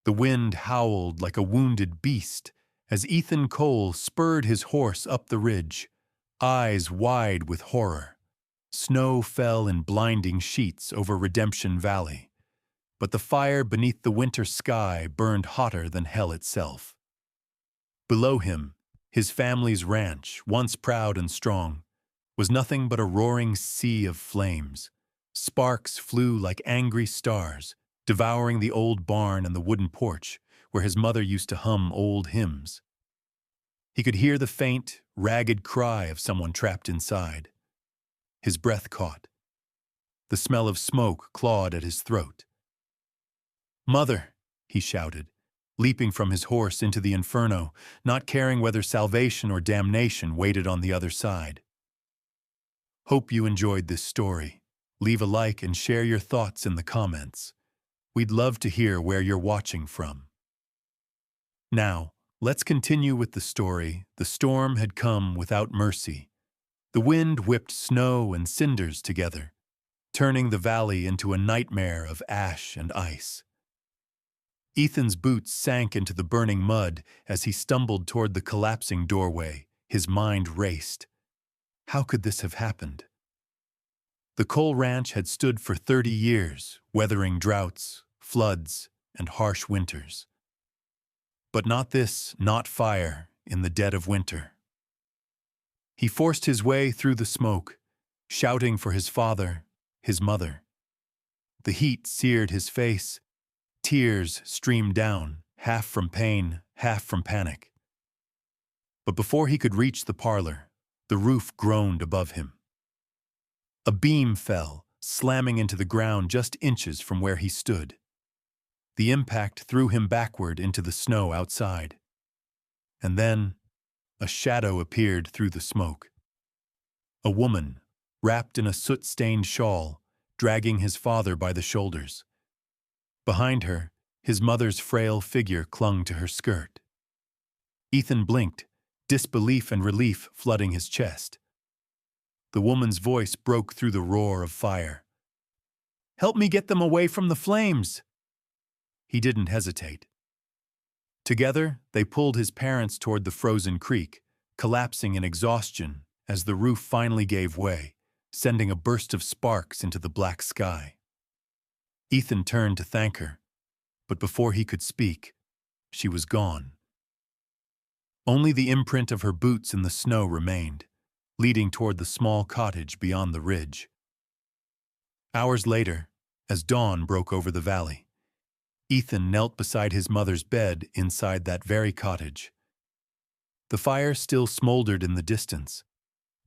The wind howled like a wounded beast as Ethan Cole spurred his horse up the ridge, eyes wide with horror. Snow fell in blinding sheets over Redemption Valley, but the fire beneath the winter sky burned hotter than hell itself. Below him, his family's ranch, once proud and strong, was nothing but a roaring sea of flames. Sparks flew like angry stars, devouring the old barn and the wooden porch where his mother used to hum old hymns. He could hear the faint, ragged cry of someone trapped inside. His breath caught. The smell of smoke clawed at his throat. "Mother!" he shouted, leaping from his horse into the inferno, not caring whether salvation or damnation waited on the other side. Hope you enjoyed this story. Leave a like and share your thoughts in the comments. We'd love to hear where you're watching from. Now, let's continue with the story. The storm had come without mercy. The wind whipped snow and cinders together, turning the valley into a nightmare of ash and ice. Ethan's boots sank into the burning mud as he stumbled toward the collapsing doorway. His mind raced. How could this have happened? The Cole Ranch had stood for 30 years, weathering droughts, floods, and harsh winters. But not this, not fire, in the dead of winter. He forced his way through the smoke, shouting for his father, his mother. The heat seared his face. Tears streamed down, half from pain, half from panic. But before he could reach the parlor, the roof groaned above him. A beam fell, slamming into the ground just inches from where he stood. The impact threw him backward into the snow outside. And then, a shadow appeared through the smoke. A woman, wrapped in a soot-stained shawl, dragging his father by the shoulders. Behind her, his mother's frail figure clung to her skirt. Ethan blinked, disbelief and relief flooding his chest. The woman's voice broke through the roar of fire. "Help me get them away from the flames!" He didn't hesitate. Together, they pulled his parents toward the frozen creek, collapsing in exhaustion as the roof finally gave way, sending a burst of sparks into the black sky. Ethan turned to thank her, but before he could speak, she was gone. Only the imprint of her boots in the snow remained, leading toward the small cottage beyond the ridge. Hours later, as dawn broke over the valley, Ethan knelt beside his mother's bed inside that very cottage. The fire still smoldered in the distance,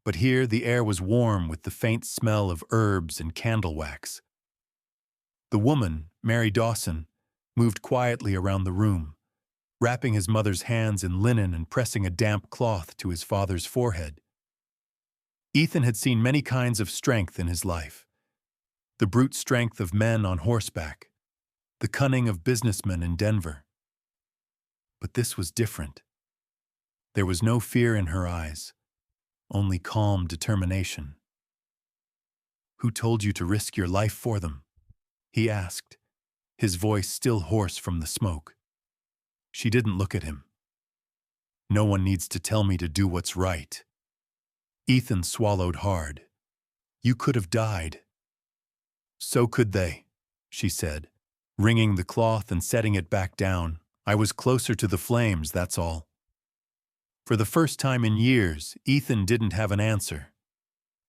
but here the air was warm with the faint smell of herbs and candle wax. The woman, Mary Dawson, moved quietly around the room, wrapping his mother's hands in linen and pressing a damp cloth to his father's forehead. Ethan had seen many kinds of strength in his life. The brute strength of men on horseback, the cunning of businessmen in Denver. But this was different. There was no fear in her eyes, only calm determination. "Who told you to risk your life for them?" he asked, his voice still hoarse from the smoke. She didn't look at him. "No one needs to tell me to do what's right." Ethan swallowed hard. "You could have died." "So could they," she said, wringing the cloth and setting it back down. "I was closer to the flames, that's all." For the first time in years, Ethan didn't have an answer.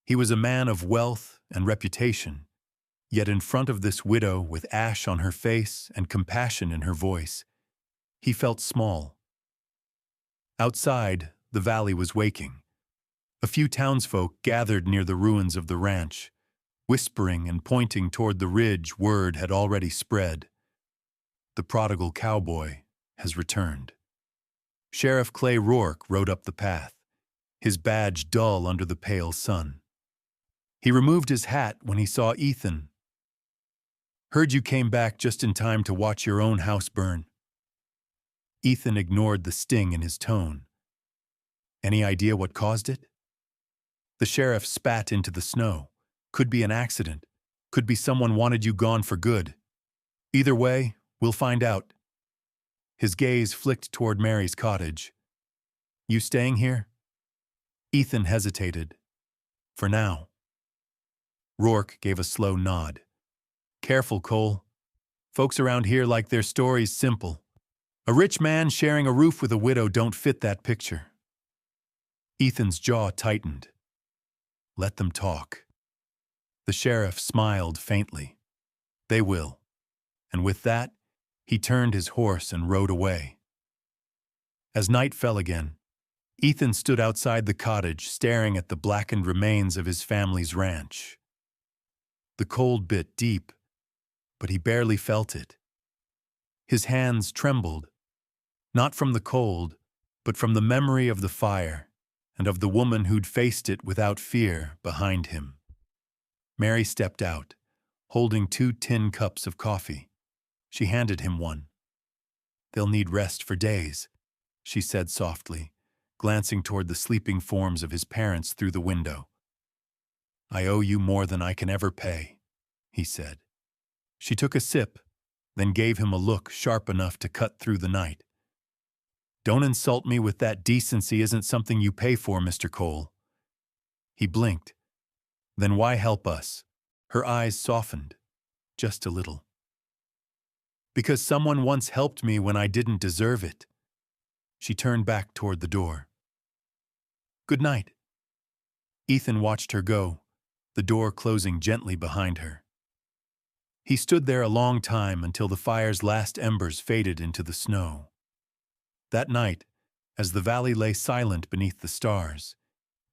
He was a man of wealth and reputation, yet in front of this widow with ash on her face and compassion in her voice, he felt small. Outside, the valley was waking. A few townsfolk gathered near the ruins of the ranch. Whispering and pointing toward the ridge, word had already spread. The prodigal cowboy has returned. Sheriff Clay Rourke rode up the path, his badge dull under the pale sun. He removed his hat when he saw Ethan. "Heard you came back just in time to watch your own house burn." Ethan ignored the sting in his tone. "Any idea what caused it?" The sheriff spat into the snow. "Could be an accident. Could be someone wanted you gone for good. Either way, we'll find out." His gaze flicked toward Mary's cottage. You staying here? Ethan hesitated. For now. Rourke gave a slow nod. Careful, Cole. Folks around here like their stories simple. A rich man sharing a roof with a widow don't fit that picture. Ethan's jaw tightened. Let them talk. The sheriff smiled faintly. They will. And with that, he turned his horse and rode away. As night fell again, Ethan stood outside the cottage staring at the blackened remains of his family's ranch. The cold bit deep, but he barely felt it. His hands trembled, not from the cold, but from the memory of the fire and of the woman who'd faced it without fear behind him. Mary stepped out, holding 2 tin cups of coffee. She handed him one. They'll need rest for days, she said softly, glancing toward the sleeping forms of his parents through the window. I owe you more than I can ever pay, he said. She took a sip, then gave him a look sharp enough to cut through the night. Don't insult me with that. Decency isn't something you pay for, Mr. Cole. He blinked. Then why help us? Her eyes softened, just a little. Because someone once helped me when I didn't deserve it. She turned back toward the door. Good night. Ethan watched her go, the door closing gently behind her. He stood there a long time until the fire's last embers faded into the snow. That night, as the valley lay silent beneath the stars,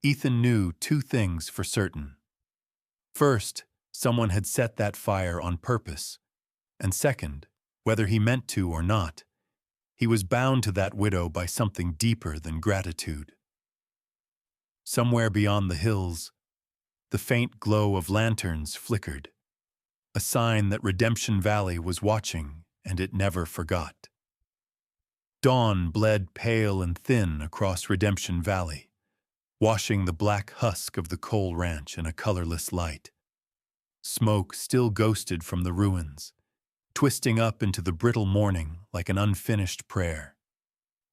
Ethan knew 2 things for certain. First, someone had set that fire on purpose, and second, whether he meant to or not, he was bound to that widow by something deeper than gratitude. Somewhere beyond the hills, the faint glow of lanterns flickered, a sign that Redemption Valley was watching and it never forgot. Dawn bled pale and thin across Redemption Valley, washing the black husk of the Cole Ranch in a colorless light. Smoke still ghosted from the ruins, twisting up into the brittle morning like an unfinished prayer.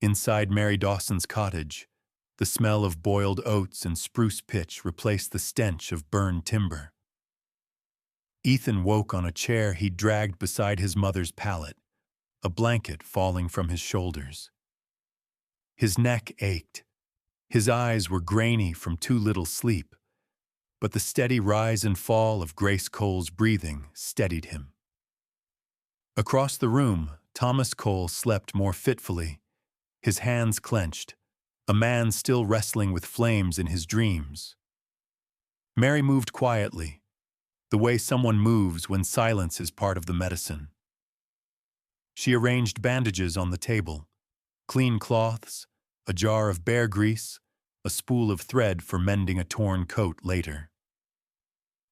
Inside Mary Dawson's cottage, the smell of boiled oats and spruce pitch replaced the stench of burned timber. Ethan woke on a chair he'd dragged beside his mother's pallet, a blanket falling from his shoulders. His neck ached. His eyes were grainy from too little sleep, but the steady rise and fall of Grace Cole's breathing steadied him. Across the room, Thomas Cole slept more fitfully, his hands clenched, a man still wrestling with flames in his dreams. Mary moved quietly, the way someone moves when silence is part of the medicine. She arranged bandages on the table, clean cloths, a jar of bear grease, a spool of thread for mending a torn coat later.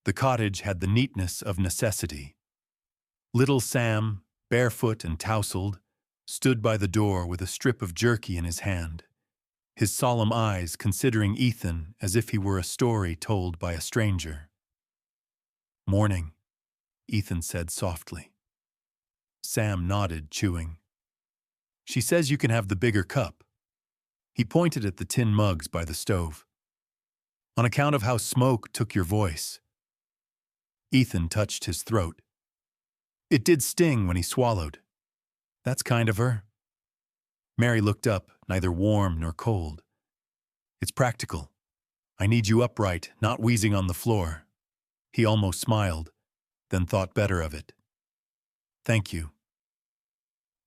The cottage had the neatness of necessity. Little Sam, barefoot and tousled, stood by the door with a strip of jerky in his hand, his solemn eyes considering Ethan as if he were a story told by a stranger. Morning, Ethan said softly. Sam nodded, chewing. She says you can have the bigger cup. He pointed at the tin mugs by the stove. On account of how smoke took your voice. Ethan touched his throat. It did sting when he swallowed. That's kind of her. Mary looked up, neither warm nor cold. It's practical. I need you upright, not wheezing on the floor. He almost smiled, then thought better of it. Thank you.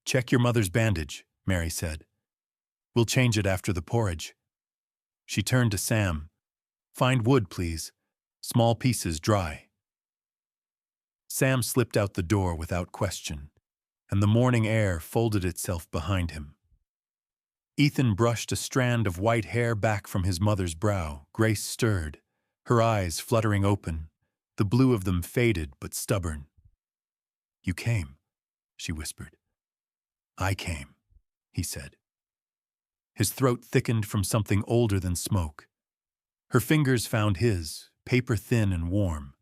Check your mother's bandage, Mary said. We'll change it after the porridge. She turned to Sam. Find wood, please. Small pieces dry. Sam slipped out the door without question, and the morning air folded itself behind him. Ethan brushed a strand of white hair back from his mother's brow. Grace stirred, her eyes fluttering open, the blue of them faded but stubborn. You came, she whispered. I came, he said. His throat thickened from something older than smoke. Her fingers found his, paper thin and warm.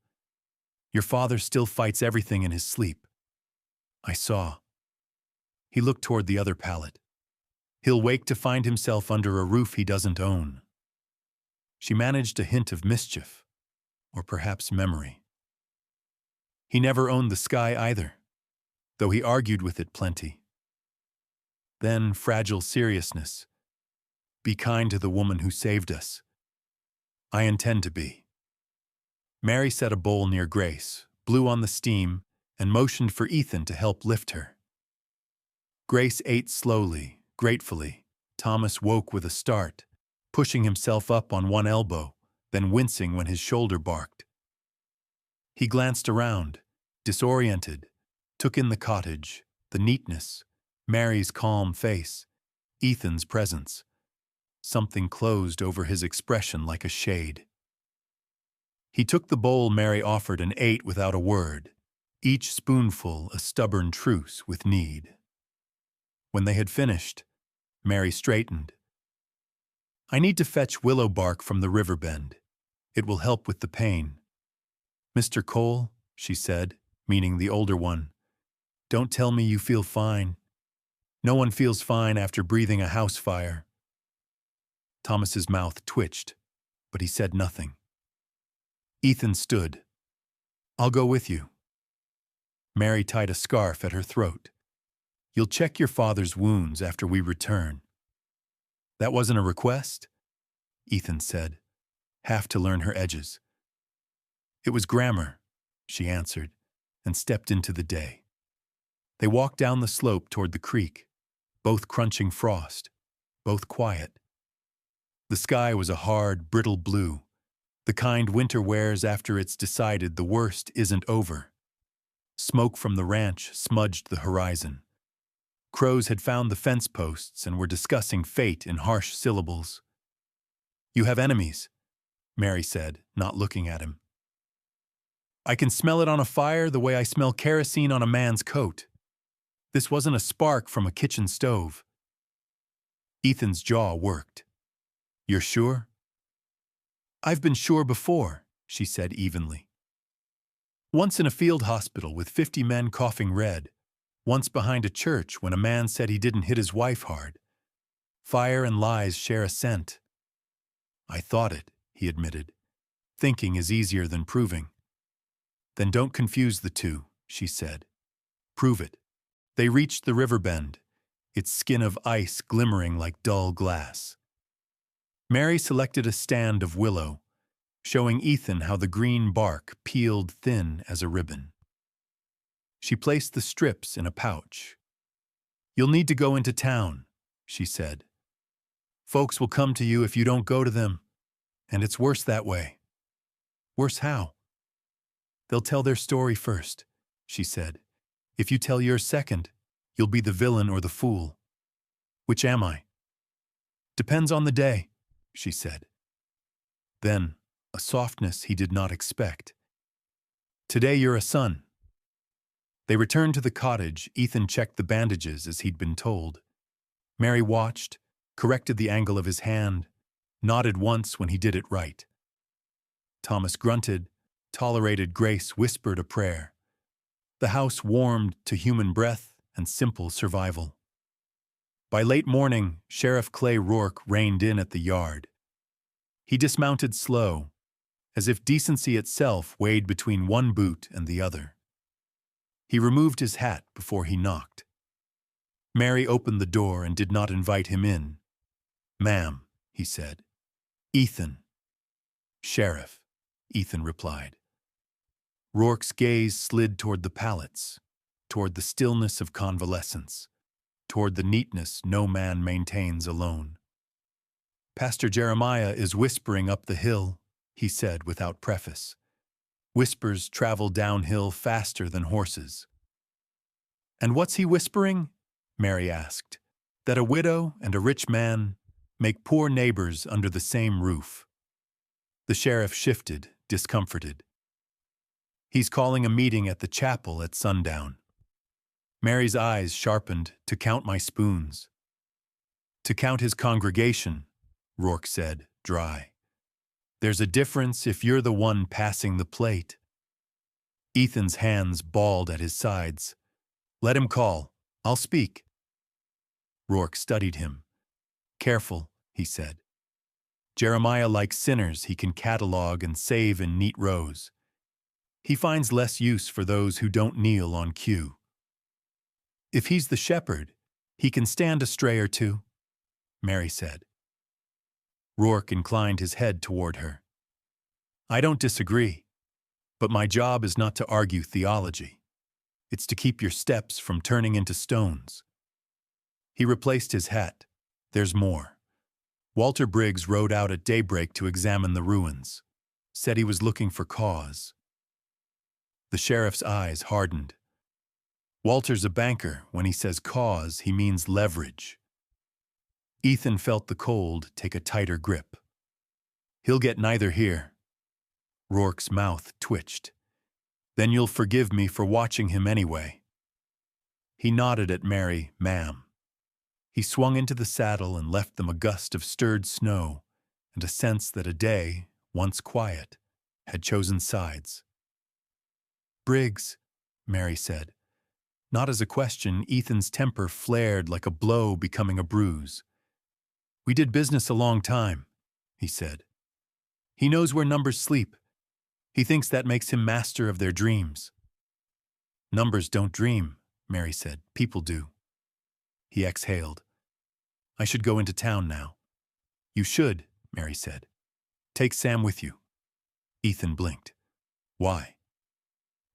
Your father still fights everything in his sleep. I saw. He looked toward the other pallet. He'll wake to find himself under a roof he doesn't own. She managed a hint of mischief, or perhaps memory. He never owned the sky either, though he argued with it plenty. Then fragile seriousness. Be kind to the woman who saved us. I intend to be. Mary set a bowl near Grace, blew on the steam, and motioned for Ethan to help lift her. Grace ate slowly, gratefully. Thomas woke with a start, pushing himself up on one elbow, then wincing when his shoulder barked. He glanced around, disoriented, took in the cottage, the neatness, Mary's calm face, Ethan's presence. Something closed over his expression like a shade. He took the bowl Mary offered and ate without a word, each spoonful a stubborn truce with need. When they had finished, Mary straightened. I need to fetch willow bark from the river bend. It will help with the pain. Mr. Cole, she said, meaning the older one, don't tell me you feel fine. No one feels fine after breathing a house fire. Thomas's mouth twitched, but he said nothing. Ethan stood. I'll go with you. Mary tied a scarf at her throat. You'll check your father's wounds after we return. That wasn't a request? Ethan said, half to learn her edges. It was grammar, she answered, and stepped into the day. They walked down the slope toward the creek, both crunching frost, both quiet. The sky was a hard, brittle blue, the kind winter wears after it's decided the worst isn't over. Smoke from the ranch smudged the horizon. Crows had found the fence posts and were discussing fate in harsh syllables. You have enemies, Mary said, not looking at him. I can smell it on a fire the way I smell kerosene on a man's coat. This wasn't a spark from a kitchen stove. Ethan's jaw worked. You're sure? I've been sure before, she said evenly. Once in a field hospital with 50 men coughing red. Once behind a church when a man said he didn't hit his wife hard. Fire and lies share a scent. I thought it, he admitted. Thinking is easier than proving. Then don't confuse the two, she said. Prove it. They reached the river bend, its skin of ice glimmering like dull glass. Mary selected a stand of willow, showing Ethan how the green bark peeled thin as a ribbon. She placed the strips in a pouch. You'll need to go into town, she said. Folks will come to you if you don't go to them, and it's worse that way. Worse how? They'll tell their story first, she said. If you tell yours second, you'll be the villain or the fool. Which am I? Depends on the day, she said. Then, a softness he did not expect. Today you're a son. They returned to the cottage. Ethan checked the bandages as he'd been told. Mary watched, corrected the angle of his hand, nodded once when he did it right. Thomas grunted, tolerated Grace, whispered a prayer. The house warmed to human breath and simple survival. By late morning, Sheriff Clay Rourke reined in at the yard. He dismounted slow, as if decency itself weighed between one boot and the other. He removed his hat before he knocked. Mary opened the door and did not invite him in. Ma'am, he said. Ethan. Sheriff, Ethan replied. Rourke's gaze slid toward the pallets, toward the stillness of convalescence, toward the neatness no man maintains alone. Pastor Jeremiah is whispering up the hill, he said without preface. Whispers travel downhill faster than horses. And what's he whispering? Mary asked. That a widow and a rich man make poor neighbors under the same roof. The sheriff shifted, discomforted. He's calling a meeting at the chapel at sundown. Mary's eyes sharpened. To count my spoons. To count his congregation, Rourke said, dry. There's a difference if you're the one passing the plate. Ethan's hands balled at his sides. Let him call. I'll speak. Rourke studied him. Careful, he said. Jeremiah likes sinners he can catalog and save in neat rows. He finds less use for those who don't kneel on cue. If he's the shepherd, he can stand a stray or two, Mary said. Rourke inclined his head toward her. I don't disagree, but my job is not to argue theology. It's to keep your steps from turning into stones. He replaced his hat. There's more. Walter Briggs rode out at daybreak to examine the ruins. Said he was looking for cause. The sheriff's eyes hardened. Walter's a banker. When he says cause, he means leverage. Ethan felt the cold take a tighter grip. He'll get neither here. Rourke's mouth twitched. Then you'll forgive me for watching him anyway. He nodded at Mary, ma'am. He swung into the saddle and left them a gust of stirred snow and a sense that a day, once quiet, had chosen sides. Briggs, Mary said. Not as a question, Ethan's temper flared like a blow becoming a bruise. We did business a long time, he said. He knows where numbers sleep. He thinks that makes him master of their dreams. Numbers don't dream, Mary said. People do. He exhaled. I should go into town now. You should, Mary said. Take Sam with you. Ethan blinked. Why?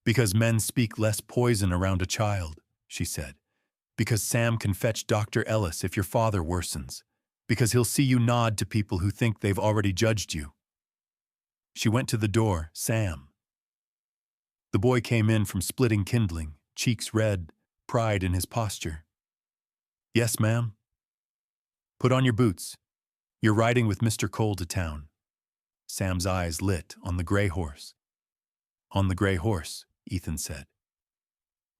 Because men speak less poison around a child, she said. Because Sam can fetch Dr. Ellis if your father worsens. Because he'll see you nod to people who think they've already judged you. She went to the door, Sam. The boy came in from splitting kindling, cheeks red, pride in his posture. Yes, ma'am? Put on your boots. You're riding with Mr. Cole to town. Sam's eyes lit on the gray horse. On the gray horse, Ethan said.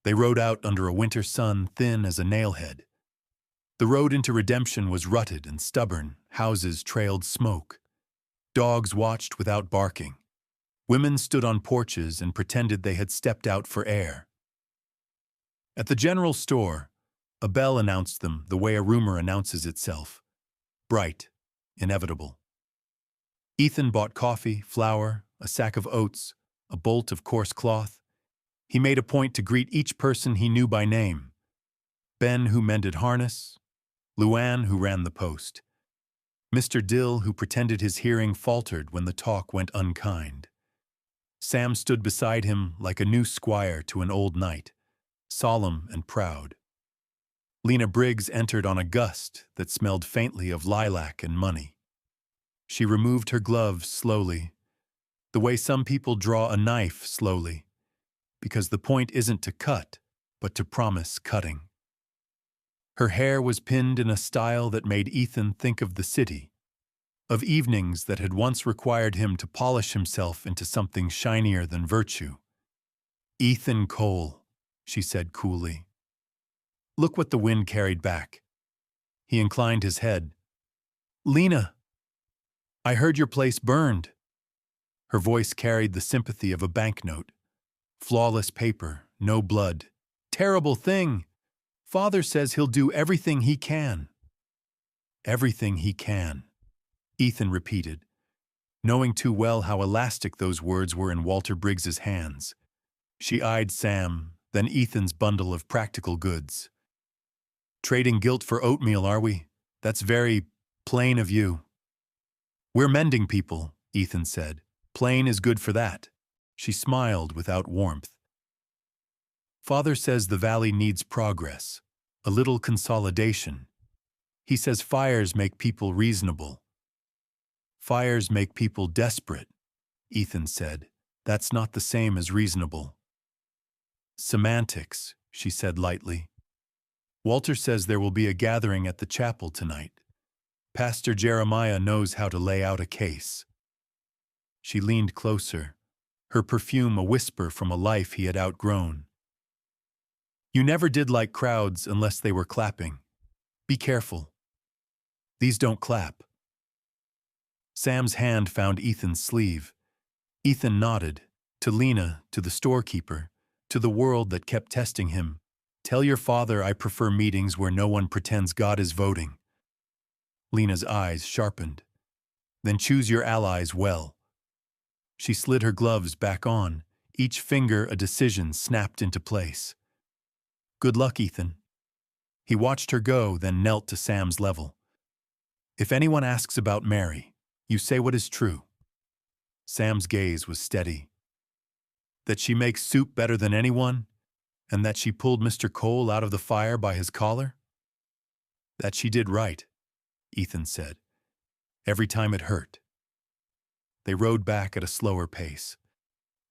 They rode out under a winter sun thin as a nailhead. The road into redemption was rutted and stubborn. Houses trailed smoke. Dogs watched without barking. Women stood on porches and pretended they had stepped out for air. At the general store, a bell announced them the way a rumor announces itself. Bright, inevitable. Ethan bought coffee, flour, a sack of oats, a bolt of coarse cloth. He made a point to greet each person he knew by name. Ben, who mended harness. Luann, who ran the post. Mr. Dill, who pretended his hearing faltered when the talk went unkind. Sam stood beside him like a new squire to an old knight, solemn and proud. Lena Briggs entered on a gust that smelled faintly of lilac and money. She removed her gloves slowly, the way some people draw a knife slowly, because the point isn't to cut, but to promise cutting. Her hair was pinned in a style that made Ethan think of the city, of evenings that had once required him to polish himself into something shinier than virtue. Ethan Cole, she said coolly. Look what the wind carried back. He inclined his head. Lena, I heard your place burned. Her voice carried the sympathy of a banknote. Flawless paper, no blood. Terrible thing. Father says he'll do everything he can. Everything he can, Ethan repeated, knowing too well how elastic those words were in Walter Briggs's hands. She eyed Sam, then Ethan's bundle of practical goods. Trading guilt for oatmeal, are we? That's very plain of you. We're mending people, Ethan said. Plain is good for that. She smiled without warmth. Father says the valley needs progress, a little consolidation. He says fires make people reasonable. Fires make people desperate, Ethan said. That's not the same as reasonable. Semantics, she said lightly. Walter says there will be a gathering at the chapel tonight. Pastor Jeremiah knows how to lay out a case. She leaned closer, her perfume a whisper from a life he had outgrown. You never did like crowds unless they were clapping. Be careful. These don't clap. Sam's hand found Ethan's sleeve. Ethan nodded, to Lena, to the storekeeper, to the world that kept testing him, Tell your father I prefer meetings where no one pretends God is voting. Lena's eyes sharpened. Then choose your allies well. She slid her gloves back on, each finger a decision snapped into place. Good luck, Ethan. He watched her go, then knelt to Sam's level. If anyone asks about Mary, you say what is true. Sam's gaze was steady. That she makes soup better than anyone, and that she pulled Mr. Cole out of the fire by his collar? That she did right, Ethan said. Every time it hurt. They rode back at a slower pace,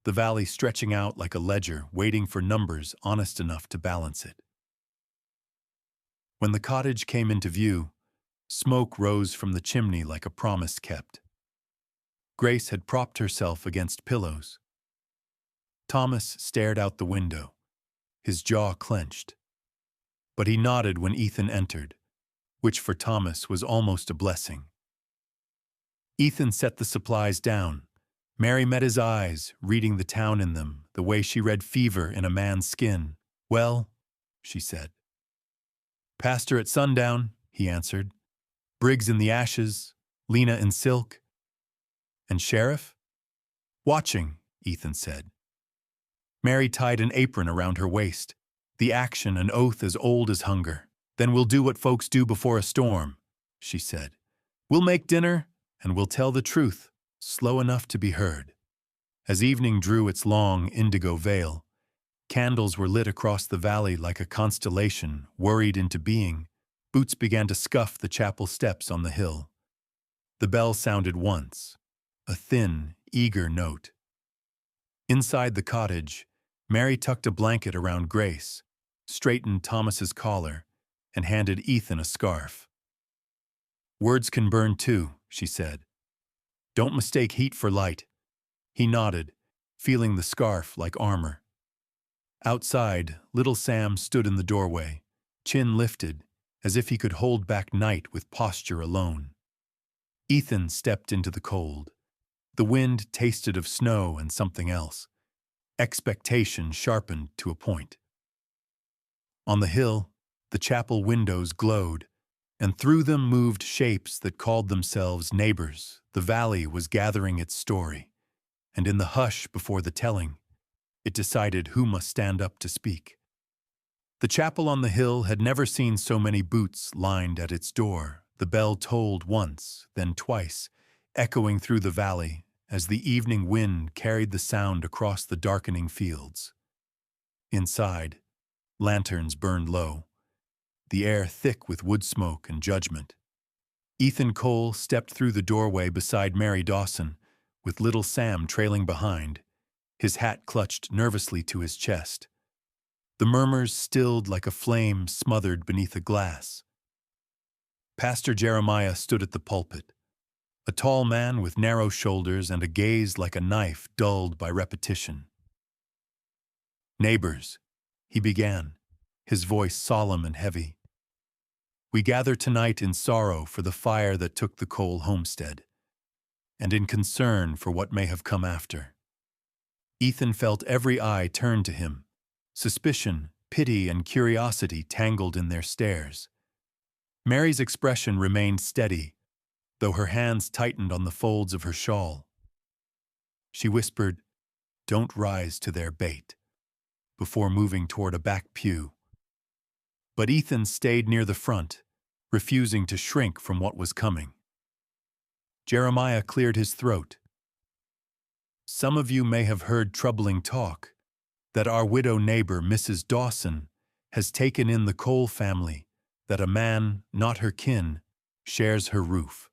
the valley stretching out like a ledger waiting for numbers honest enough to balance it. When the cottage came into view, smoke rose from the chimney like a promise kept. Grace had propped herself against pillows. Thomas stared out the window, his jaw clenched. But he nodded when Ethan entered, which for Thomas was almost a blessing. Ethan set the supplies down. Mary met his eyes, reading the town in them, the way she read fever in a man's skin. Well, she said. Pastor at sundown, he answered. Briggs in the ashes, Lena in silk. And Sheriff? Watching, Ethan said. Mary tied an apron around her waist, the action an oath as old as hunger. Then we'll do what folks do before a storm, she said. We'll make dinner, and we'll tell the truth, slow enough to be heard. As evening drew its long indigo veil, candles were lit across the valley like a constellation worried into being. Boots began to scuff the chapel steps on the hill. The bell sounded once, a thin, eager note. Inside the cottage, Mary tucked a blanket around Grace, straightened Thomas's collar, and handed Ethan a scarf. Words can burn too, she said. Don't mistake heat for light. He nodded, feeling the scarf like armor. Outside, little Sam stood in the doorway, chin lifted, as if he could hold back night with posture alone. Ethan stepped into the cold. The wind tasted of snow and something else. Expectation sharpened to a point. On the hill, the chapel windows glowed, and through them moved shapes that called themselves neighbors. The valley was gathering its story, and in the hush before the telling, it decided who must stand up to speak. The chapel on the hill had never seen so many boots lined at its door. The bell tolled once, then twice, echoing through the valley as the evening wind carried the sound across the darkening fields. Inside, lanterns burned low, the air thick with wood smoke and judgment. Ethan Cole stepped through the doorway beside Mary Dawson, with little Sam trailing behind, his hat clutched nervously to his chest. The murmurs stilled like a flame smothered beneath a glass. Pastor Jeremiah stood at the pulpit, a tall man with narrow shoulders and a gaze like a knife dulled by repetition. Neighbors, he began, his voice solemn and heavy. We gather tonight in sorrow for the fire that took the Cole homestead, and in concern for what may have come after. Ethan felt every eye turn to him, suspicion, pity, and curiosity tangled in their stares. Mary's expression remained steady, though her hands tightened on the folds of her shawl. She whispered, "Don't rise to their bait," before moving toward a back pew. But Ethan stayed near the front, refusing to shrink from what was coming. Jeremiah cleared his throat. Some of you may have heard troubling talk that our widow neighbor, Mrs. Dawson, has taken in the Cole family, that a man, not her kin, shares her roof.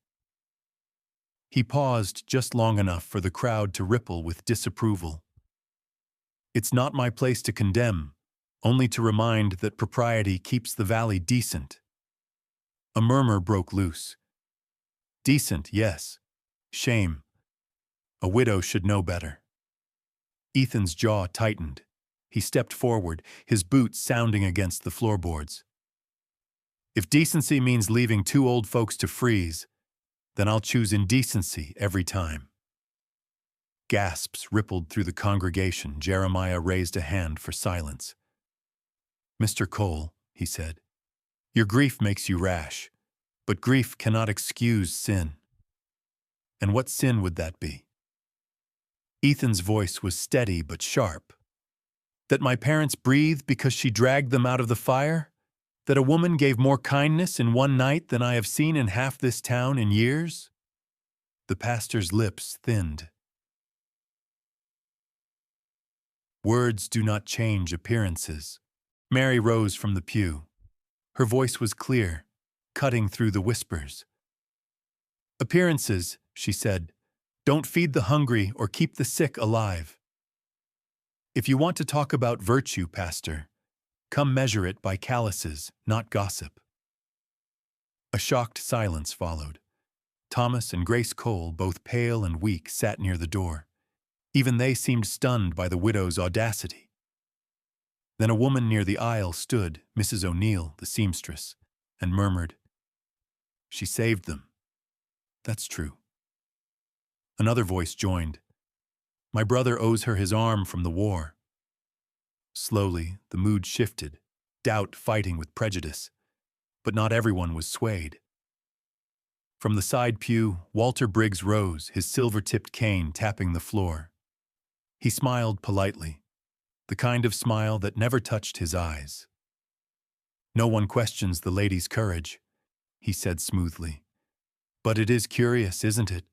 He paused just long enough for the crowd to ripple with disapproval. It's not my place to condemn, only to remind that propriety keeps the valley decent. A murmur broke loose. Decent, yes. Shame. A widow should know better. Ethan's jaw tightened. He stepped forward, his boots sounding against the floorboards. If decency means leaving two old folks to freeze, then I'll choose indecency every time. Gasps rippled through the congregation. Jeremiah raised a hand for silence. Mr. Cole, he said, your grief makes you rash, but grief cannot excuse sin. And what sin would that be? Ethan's voice was steady but sharp. That my parents breathed because she dragged them out of the fire? That a woman gave more kindness in one night than I have seen in half this town in years? The pastor's lips thinned. Words do not change appearances. Mary rose from the pew. Her voice was clear, cutting through the whispers. Appearances, she said, don't feed the hungry or keep the sick alive. If you want to talk about virtue, Pastor, come measure it by calluses, not gossip. A shocked silence followed. Thomas and Grace Cole, both pale and weak, sat near the door. Even they seemed stunned by the widow's audacity. Then a woman near the aisle stood, Mrs. O'Neill, the seamstress, and murmured, "She saved them. That's true." Another voice joined. "My brother owes her his arm from the war." Slowly, the mood shifted, doubt fighting with prejudice, but not everyone was swayed. From the side pew, Walter Briggs rose, his silver-tipped cane tapping the floor. He smiled politely, the kind of smile that never touched his eyes. "No one questions the lady's courage," he said smoothly. "But it is curious, isn't it?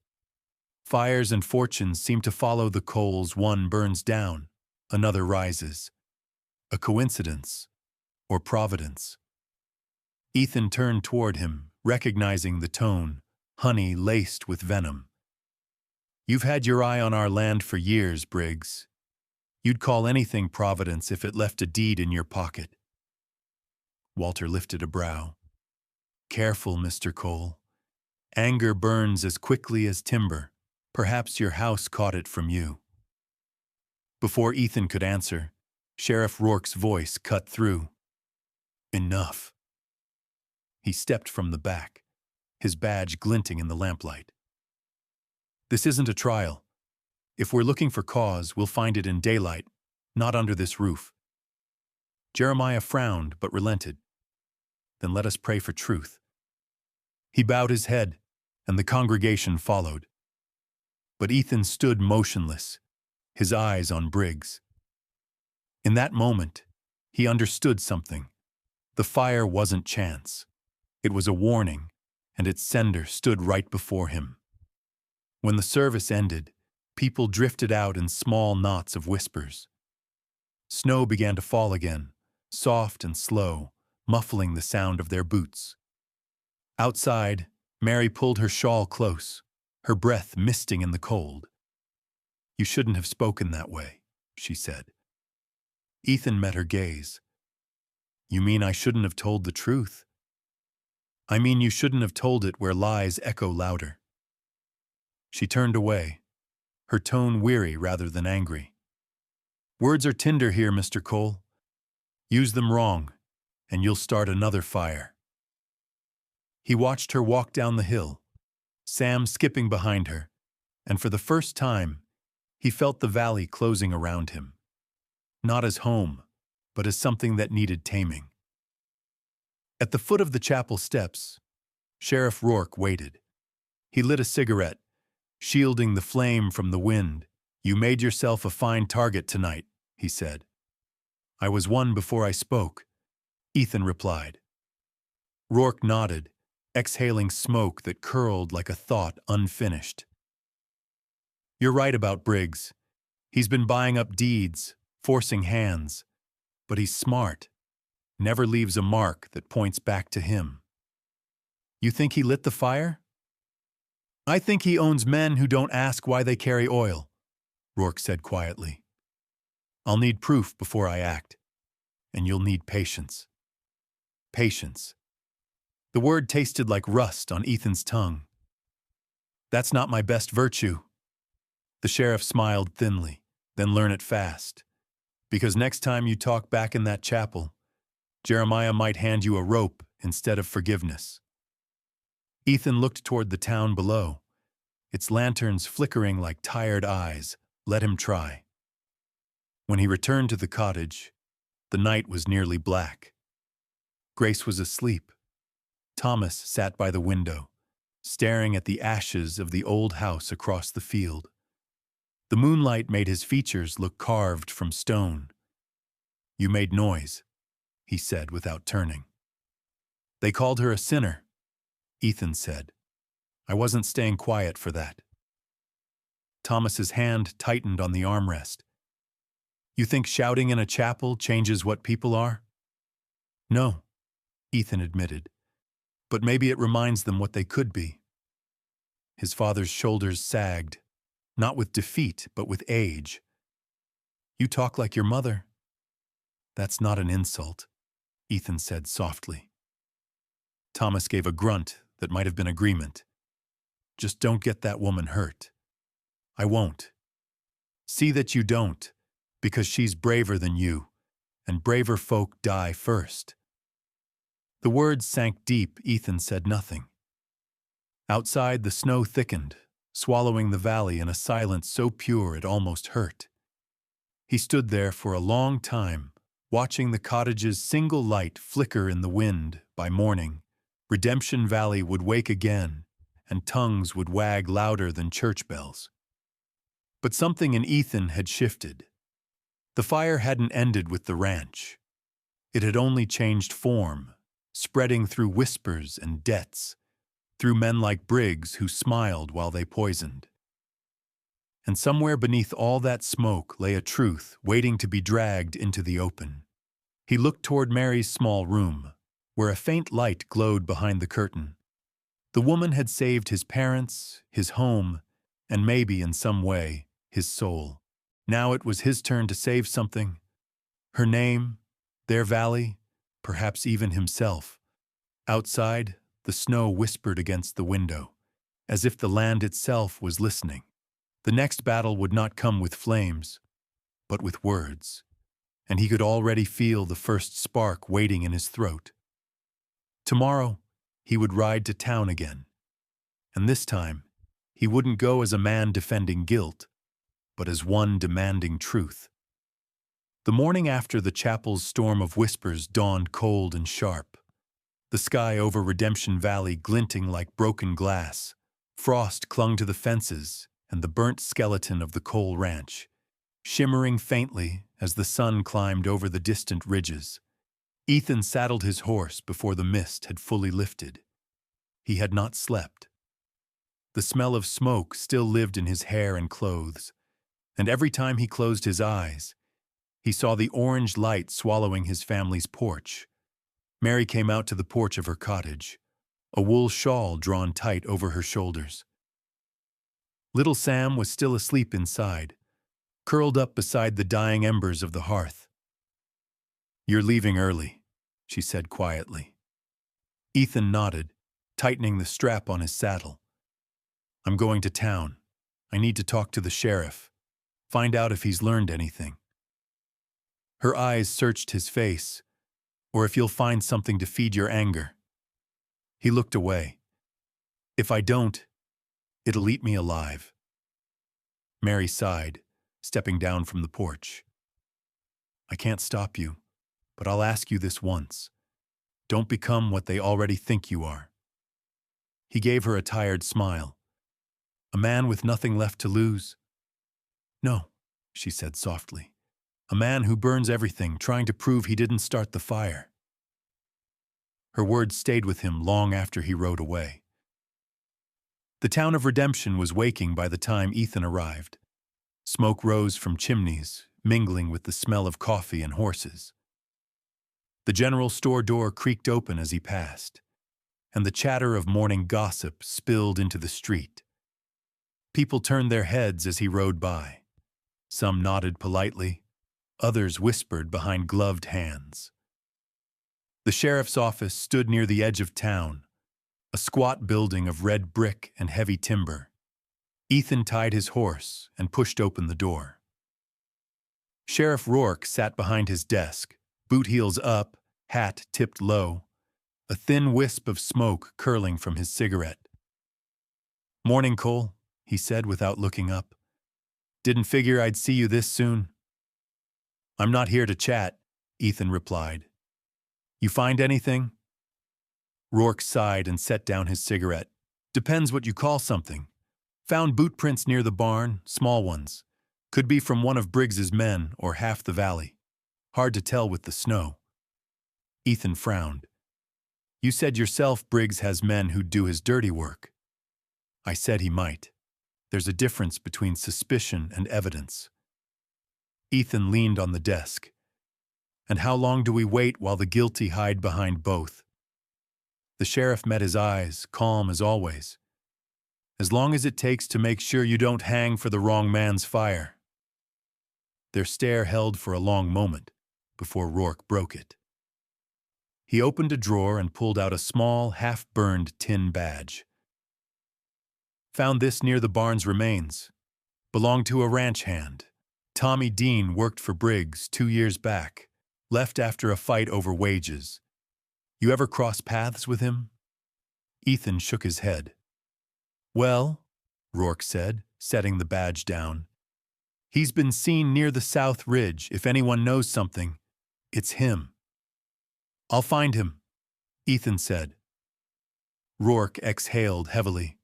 Fires and fortunes seem to follow the coals. One burns down, another rises. A coincidence or providence?" Ethan turned toward him, recognizing the tone, honey laced with venom. "You've had your eye on our land for years, Briggs. You'd call anything providence if it left a deed in your pocket." Walter lifted a brow. "Careful, Mr. Cole. Anger burns as quickly as timber. Perhaps your house caught it from you." Before Ethan could answer, Sheriff Rourke's voice cut through. "Enough." He stepped from the back, his badge glinting in the lamplight. "This isn't a trial. If we're looking for cause, we'll find it in daylight, not under this roof." Jeremiah frowned but relented. "Then let us pray for truth." He bowed his head, and the congregation followed. But Ethan stood motionless, his eyes on Briggs. In that moment, he understood something. The fire wasn't chance. It was a warning, and its sender stood right before him. When the service ended, people drifted out in small knots of whispers. Snow began to fall again, soft and slow, muffling the sound of their boots. Outside, Mary pulled her shawl close, her breath misting in the cold. "You shouldn't have spoken that way," she said. Ethan met her gaze. "You mean I shouldn't have told the truth?" "I mean you shouldn't have told it where lies echo louder." She turned away, her tone weary rather than angry. "Words are tinder here, Mr. Cole. Use them wrong, and you'll start another fire." He watched her walk down the hill, Sam skipping behind her, and for the first time, he felt the valley closing around him. Not as home, but as something that needed taming. At the foot of the chapel steps, Sheriff Rourke waited. He lit a cigarette, shielding the flame from the wind. "You made yourself a fine target tonight," he said. "I was one before I spoke," Ethan replied. Rourke nodded, exhaling smoke that curled like a thought unfinished. "You're right about Briggs. He's been buying up deeds, forcing hands. But he's smart, never leaves a mark that points back to him." "You think he lit the fire?" "I think he owns men who don't ask why they carry oil," Rourke said quietly. "I'll need proof before I act, and you'll need patience." Patience. The word tasted like rust on Ethan's tongue. "That's not my best virtue." The sheriff smiled thinly, "Then learn it fast. Because next time you talk back in that chapel, Jeremiah might hand you a rope instead of forgiveness." Ethan looked toward the town below, its lanterns flickering like tired eyes. Let him try. When he returned to the cottage, The night was nearly black. Grace was asleep. Thomas sat by the window, staring at the ashes of the old house across the field. The moonlight made his features look carved from stone. "You made noise," he said without turning. "They called her a sinner," Ethan said. "I wasn't staying quiet for that." Thomas's hand tightened on the armrest. "You think shouting in a chapel changes what people are?" "No," Ethan admitted. "But maybe it reminds them what they could be." His father's shoulders sagged, not with defeat, but with age. "You talk like your mother." "That's not an insult," Ethan said softly. Thomas gave a grunt that might have been agreement. "Just don't get that woman hurt." "I won't." "See that you don't, because she's braver than you, and braver folk die first." The words sank deep. Ethan said nothing. Outside, the snow thickened, swallowing the valley in a silence so pure it almost hurt. He stood there for a long time, watching the cottage's single light flicker in the wind. By morning, Redemption Valley would wake again, and tongues would wag louder than church bells. But something in Ethan had shifted. The fire hadn't ended with the ranch. It had only changed form, spreading through whispers and debts, through men like Briggs who smiled while they poisoned. And somewhere beneath all that smoke lay a truth waiting to be dragged into the open. He looked toward Mary's small room, where a faint light glowed behind the curtain. The woman had saved his parents, his home, and maybe, in some way, his soul. Now it was his turn to save something. Her name, their valley, perhaps even himself. Outside, the snow whispered against the window, as if the land itself was listening. The next battle would not come with flames, but with words, and he could already feel the first spark waiting in his throat. Tomorrow, he would ride to town again, and this time, he wouldn't go as a man defending guilt, but as one demanding truth. The morning after the chapel's storm of whispers dawned cold and sharp, the sky over Redemption Valley glinting like broken glass. Frost clung to the fences and the burnt skeleton of the coal ranch, shimmering faintly as the sun climbed over the distant ridges. Ethan saddled his horse before the mist had fully lifted. He had not slept. The smell of smoke still lived in his hair and clothes, and every time he closed his eyes, he saw the orange light swallowing his family's porch. Mary came out to the porch of her cottage, a wool shawl drawn tight over her shoulders. Little Sam was still asleep inside, curled up beside the dying embers of the hearth. "You're leaving early," she said quietly. Ethan nodded, tightening the strap on his saddle. "I'm going to town. I need to talk to the sheriff, find out if he's learned anything." Her eyes searched his face, "Or if you'll find something to feed your anger." He looked away. "If I don't, it'll eat me alive." Mary sighed, stepping down from the porch. "I can't stop you, but I'll ask you this once. Don't become what they already think you are." He gave her a tired smile. "A man with nothing left to lose?" "No," she said softly. "A man who burns everything, trying to prove he didn't start the fire." Her words stayed with him long after he rode away. The town of Redemption was waking by the time Ethan arrived. Smoke rose from chimneys, mingling with the smell of coffee and horses. The general store door creaked open as he passed, and the chatter of morning gossip spilled into the street. People turned their heads as he rode by. Some nodded politely, others whispered behind gloved hands. The sheriff's office stood near the edge of town, a squat building of red brick and heavy timber. Ethan tied his horse and pushed open the door. Sheriff Rourke sat behind his desk, boot heels up, hat tipped low, a thin wisp of smoke curling from his cigarette. "Morning, Cole," he said without looking up. "Didn't figure I'd see you this soon." "I'm not here to chat," Ethan replied. You find anything? Rourke sighed and set down his cigarette. Depends what you call something. Found boot prints near the barn, small ones. Could be from one of Briggs's men or half the valley. Hard to tell with the snow. Ethan frowned. You said yourself Briggs has men who do his dirty work. I said he might. There's a difference between suspicion and evidence. Ethan leaned on the desk. And how long do we wait while the guilty hide behind both? The sheriff met his eyes, calm as always. As long as it takes to make sure you don't hang for the wrong man's fire. Their stare held for a long moment before Rourke broke it. He opened a drawer and pulled out a small, half-burned tin badge. Found this near the barn's remains. Belonged to a ranch hand. Tommy Dean worked for Briggs 2 years back. Left after a fight over wages. You ever cross paths with him? Ethan shook his head. Well, Rourke said, setting the badge down. He's been seen near the South Ridge. If anyone knows something, it's him. I'll find him, Ethan said. Rourke exhaled heavily.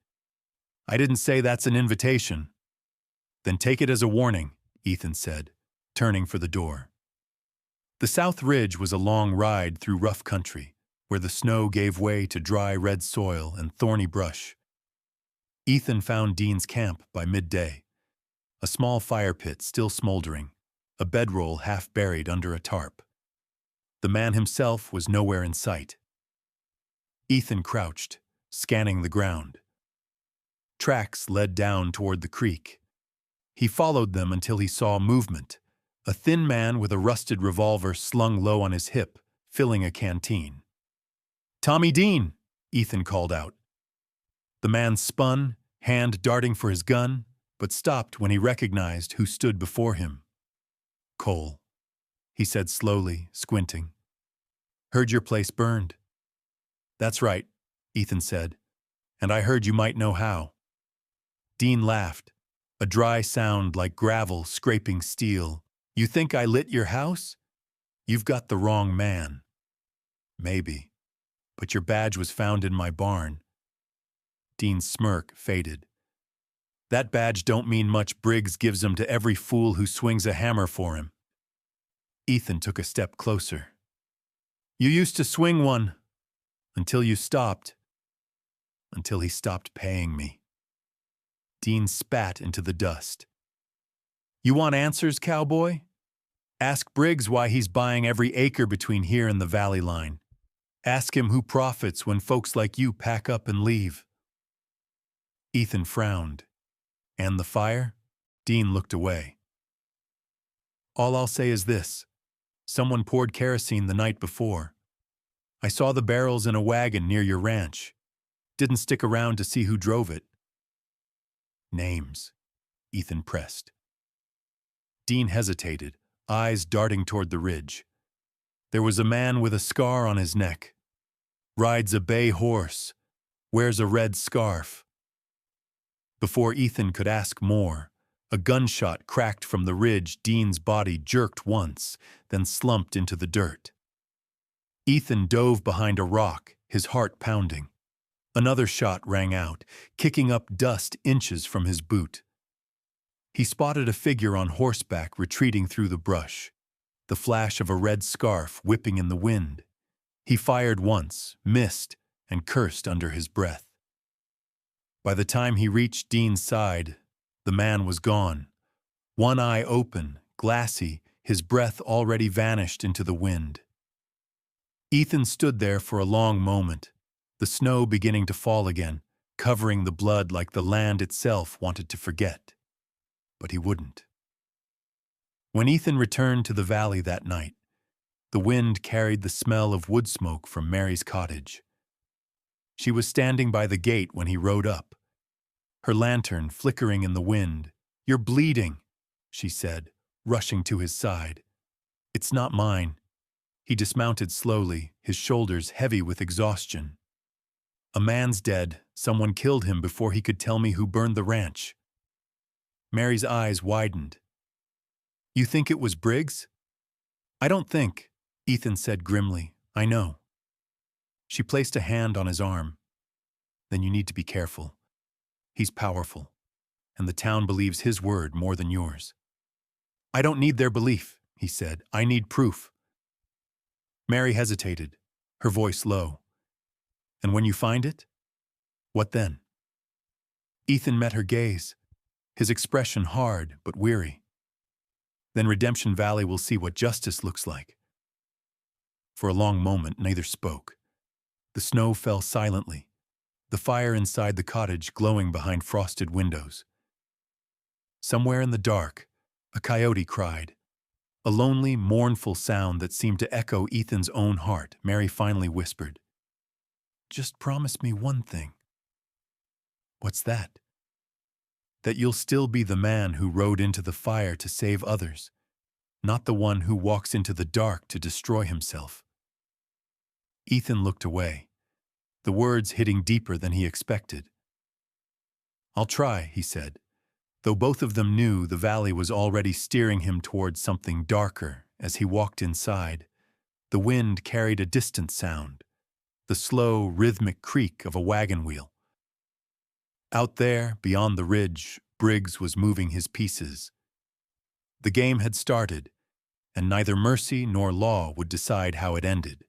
I didn't say that's an invitation. Then take it as a warning, Ethan said, turning for the door. The South Ridge was a long ride through rough country, where the snow gave way to dry red soil and thorny brush. Ethan found Dean's camp by midday. A small fire pit still smoldering, a bedroll half buried under a tarp. The man himself was nowhere in sight. Ethan crouched, scanning the ground. Tracks led down toward the creek. He followed them until he saw movement, a thin man with a rusted revolver slung low on his hip, filling a canteen. Tommy Dean, Ethan called out. The man spun, hand darting for his gun, but stopped when he recognized who stood before him. Cole, he said slowly, squinting. Heard your place burned. That's right, Ethan said, and I heard you might know how. Dean laughed, a dry sound like gravel scraping steel. You think I lit your house? You've got the wrong man. Maybe, but your badge was found in my barn. Dean's smirk faded. That badge don't mean much. Briggs gives 'em to every fool who swings a hammer for him. Ethan took a step closer. You used to swing one, until you stopped. Until he stopped paying me. Dean spat into the dust. You want answers, cowboy? Ask Briggs why he's buying every acre between here and the valley line. Ask him who profits when folks like you pack up and leave. Ethan frowned. And the fire? Dean looked away. All I'll say is this. Someone poured kerosene the night before. I saw the barrels in a wagon near your ranch. Didn't stick around to see who drove it. Names, Ethan pressed. Dean hesitated, eyes darting toward the ridge. There was a man with a scar on his neck. Rides a bay horse. Wears a red scarf. Before Ethan could ask more, a gunshot cracked from the ridge. Dean's body jerked once, then slumped into the dirt. Ethan dove behind a rock, his heart pounding. Another shot rang out, kicking up dust inches from his boot. He spotted a figure on horseback retreating through the brush, the flash of a red scarf whipping in the wind. He fired once, missed, and cursed under his breath. By the time he reached Dean's side, the man was gone. One eye open, glassy, his breath already vanished into the wind. Ethan stood there for a long moment, the snow beginning to fall again, covering the blood like the land itself wanted to forget. But he wouldn't. When Ethan returned to the valley that night, the wind carried the smell of wood smoke from Mary's cottage. She was standing by the gate when he rode up, her lantern flickering in the wind. You're bleeding, she said, rushing to his side. It's not mine. He dismounted slowly, his shoulders heavy with exhaustion. A man's dead. Someone killed him before he could tell me who burned the ranch. Mary's eyes widened. You think it was Briggs? I don't think. Ethan said grimly, "I know." She placed a hand on his arm. "Then you need to be careful. He's powerful, and the town believes his word more than yours." "I don't need their belief," he said. "I need proof." Mary hesitated, her voice low. "And when you find it, what then?" Ethan met her gaze, his expression hard but weary. "Then Redemption Valley will see what justice looks like." For a long moment, neither spoke. The snow fell silently, the fire inside the cottage glowing behind frosted windows. Somewhere in the dark, a coyote cried, a lonely, mournful sound that seemed to echo Ethan's own heart. Mary finally whispered, "Just promise me one thing." "What's that?" "That you'll still be the man who rode into the fire to save others, not the one who walks into the dark to destroy himself." Ethan looked away, the words hitting deeper than he expected. "I'll try," he said, though both of them knew the valley was already steering him towards something darker. As he walked inside, the wind carried a distant sound, the slow, rhythmic creak of a wagon wheel. Out there, beyond the ridge, Briggs was moving his pieces. The game had started, and neither mercy nor law would decide how it ended.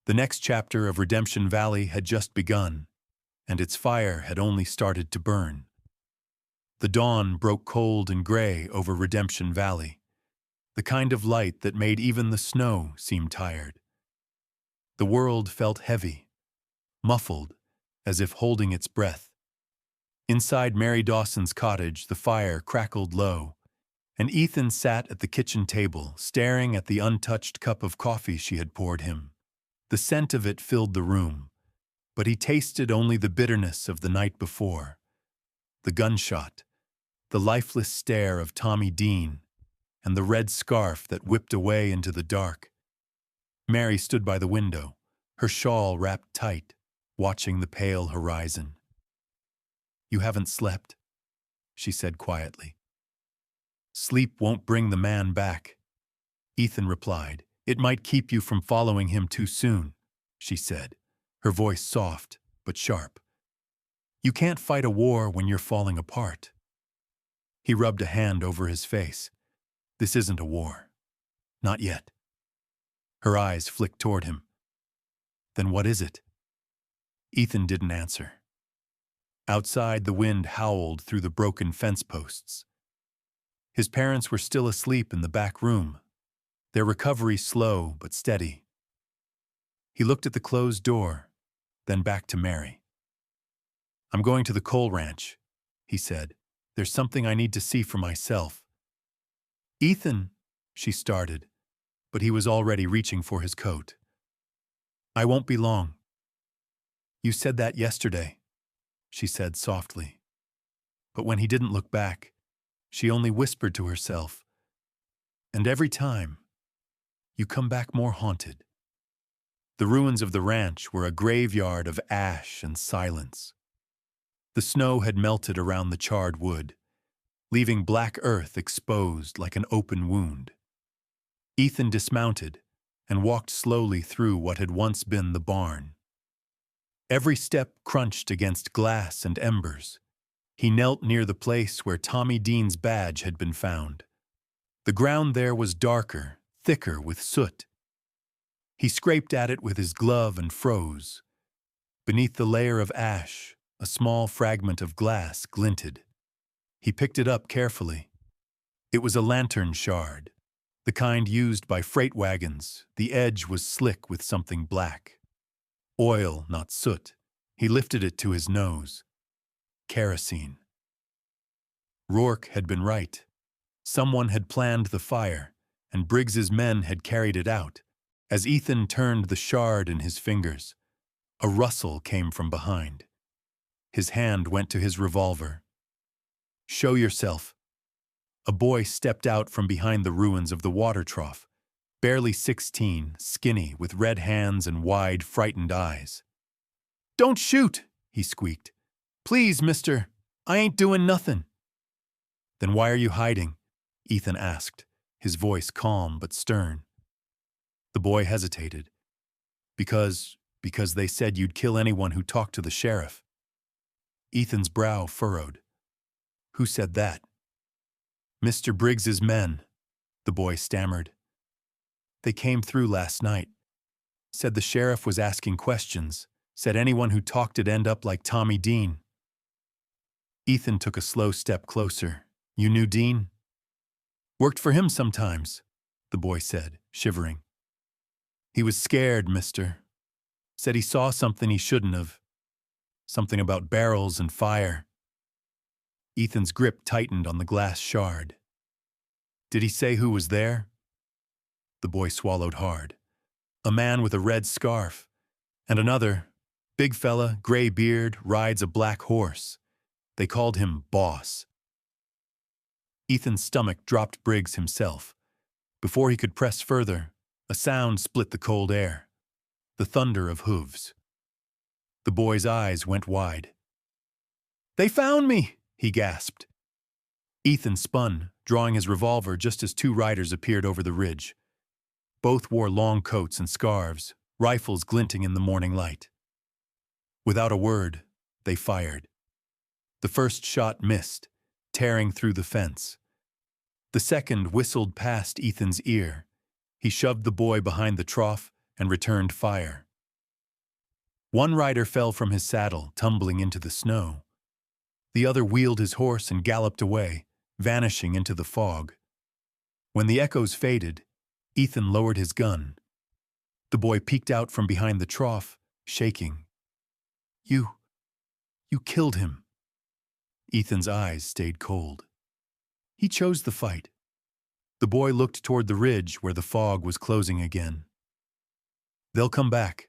The next chapter of Redemption Valley had just begun, and its fire had only started to burn. The dawn broke cold and gray over Redemption Valley, the kind of light that made even the snow seem tired. The world felt heavy, muffled, as if holding its breath. Inside Mary Dawson's cottage, the fire crackled low, and Ethan sat at the kitchen table, staring at the untouched cup of coffee she had poured him. The scent of it filled the room, but he tasted only the bitterness of the night before. The gunshot, the lifeless stare of Tommy Dean, and the red scarf that whipped away into the dark. Mary stood by the window, her shawl wrapped tight, watching the pale horizon. "You haven't slept," she said quietly. "Sleep won't bring the man back," Ethan replied. "It might keep you from following him too soon," she said, her voice soft but sharp. "You can't fight a war when you're falling apart." He rubbed a hand over his face. "This isn't a war. Not yet." Her eyes flicked toward him. "Then what is it?" Ethan didn't answer. Outside, the wind howled through the broken fence posts. His parents were still asleep in the back room, their recovery slow but steady. He looked at the closed door, then back to Mary. "I'm going to the coal ranch," he said. "There's something I need to see for myself." "Ethan," she started, but he was already reaching for his coat. "I won't be long." "You said that yesterday," she said softly. But when he didn't look back, she only whispered to herself, "And every time, you come back more haunted." The ruins of the ranch were a graveyard of ash and silence. The snow had melted around the charred wood, leaving black earth exposed like an open wound. Ethan dismounted and walked slowly through what had once been the barn. Every step crunched against glass and embers. He knelt near the place where Tommy Dean's badge had been found. The ground there was darker, thicker with soot. He scraped at it with his glove and froze. Beneath the layer of ash, a small fragment of glass glinted. He picked it up carefully. It was a lantern shard, the kind used by freight wagons. The edge was slick with something black. Oil, not soot. He lifted it to his nose. Kerosene. Rourke had been right. Someone had planned the fire, and Briggs's men had carried it out. As Ethan turned the shard in his fingers, a rustle came from behind. His hand went to his revolver. "Show yourself." A boy stepped out from behind the ruins of the water trough, barely 16, skinny, with red hands and wide, frightened eyes. "Don't shoot," he squeaked. "Please, mister, I ain't doing nothing." "Then why are you hiding?" Ethan asked, his voice calm but stern. The boy hesitated. Because they said you'd kill anyone who talked to the sheriff. Ethan's brow furrowed. Who said that? Mr. Briggs's men, the boy stammered. They came through last night. Said the sheriff was asking questions. Said anyone who talked'd end up like Tommy Dean. Ethan took a slow step closer. You knew Dean? Worked for him sometimes, the boy said, shivering. He was scared, mister. Said he saw something he shouldn't have. Something about barrels and fire. Ethan's grip tightened on the glass shard. Did he say who was there? The boy swallowed hard. A man with a red scarf. And another, big fella, gray beard, rides a black horse. They called him Boss. Ethan's stomach dropped Briggs himself. Before he could press further, a sound split the cold air. The thunder of hooves. The boy's eyes went wide. They found me, he gasped. Ethan spun, drawing his revolver just as two riders appeared over the ridge. Both wore long coats and scarves, rifles glinting in the morning light. Without a word, they fired. The first shot missed, tearing through the fence. The second whistled past Ethan's ear. He shoved the boy behind the trough and returned fire. One rider fell from his saddle, tumbling into the snow. The other wheeled his horse and galloped away, vanishing into the fog. When the echoes faded, Ethan lowered his gun. The boy peeked out from behind the trough, shaking. You killed him. Ethan's eyes stayed cold. He chose the fight. The boy looked toward the ridge where the fog was closing again. They'll come back.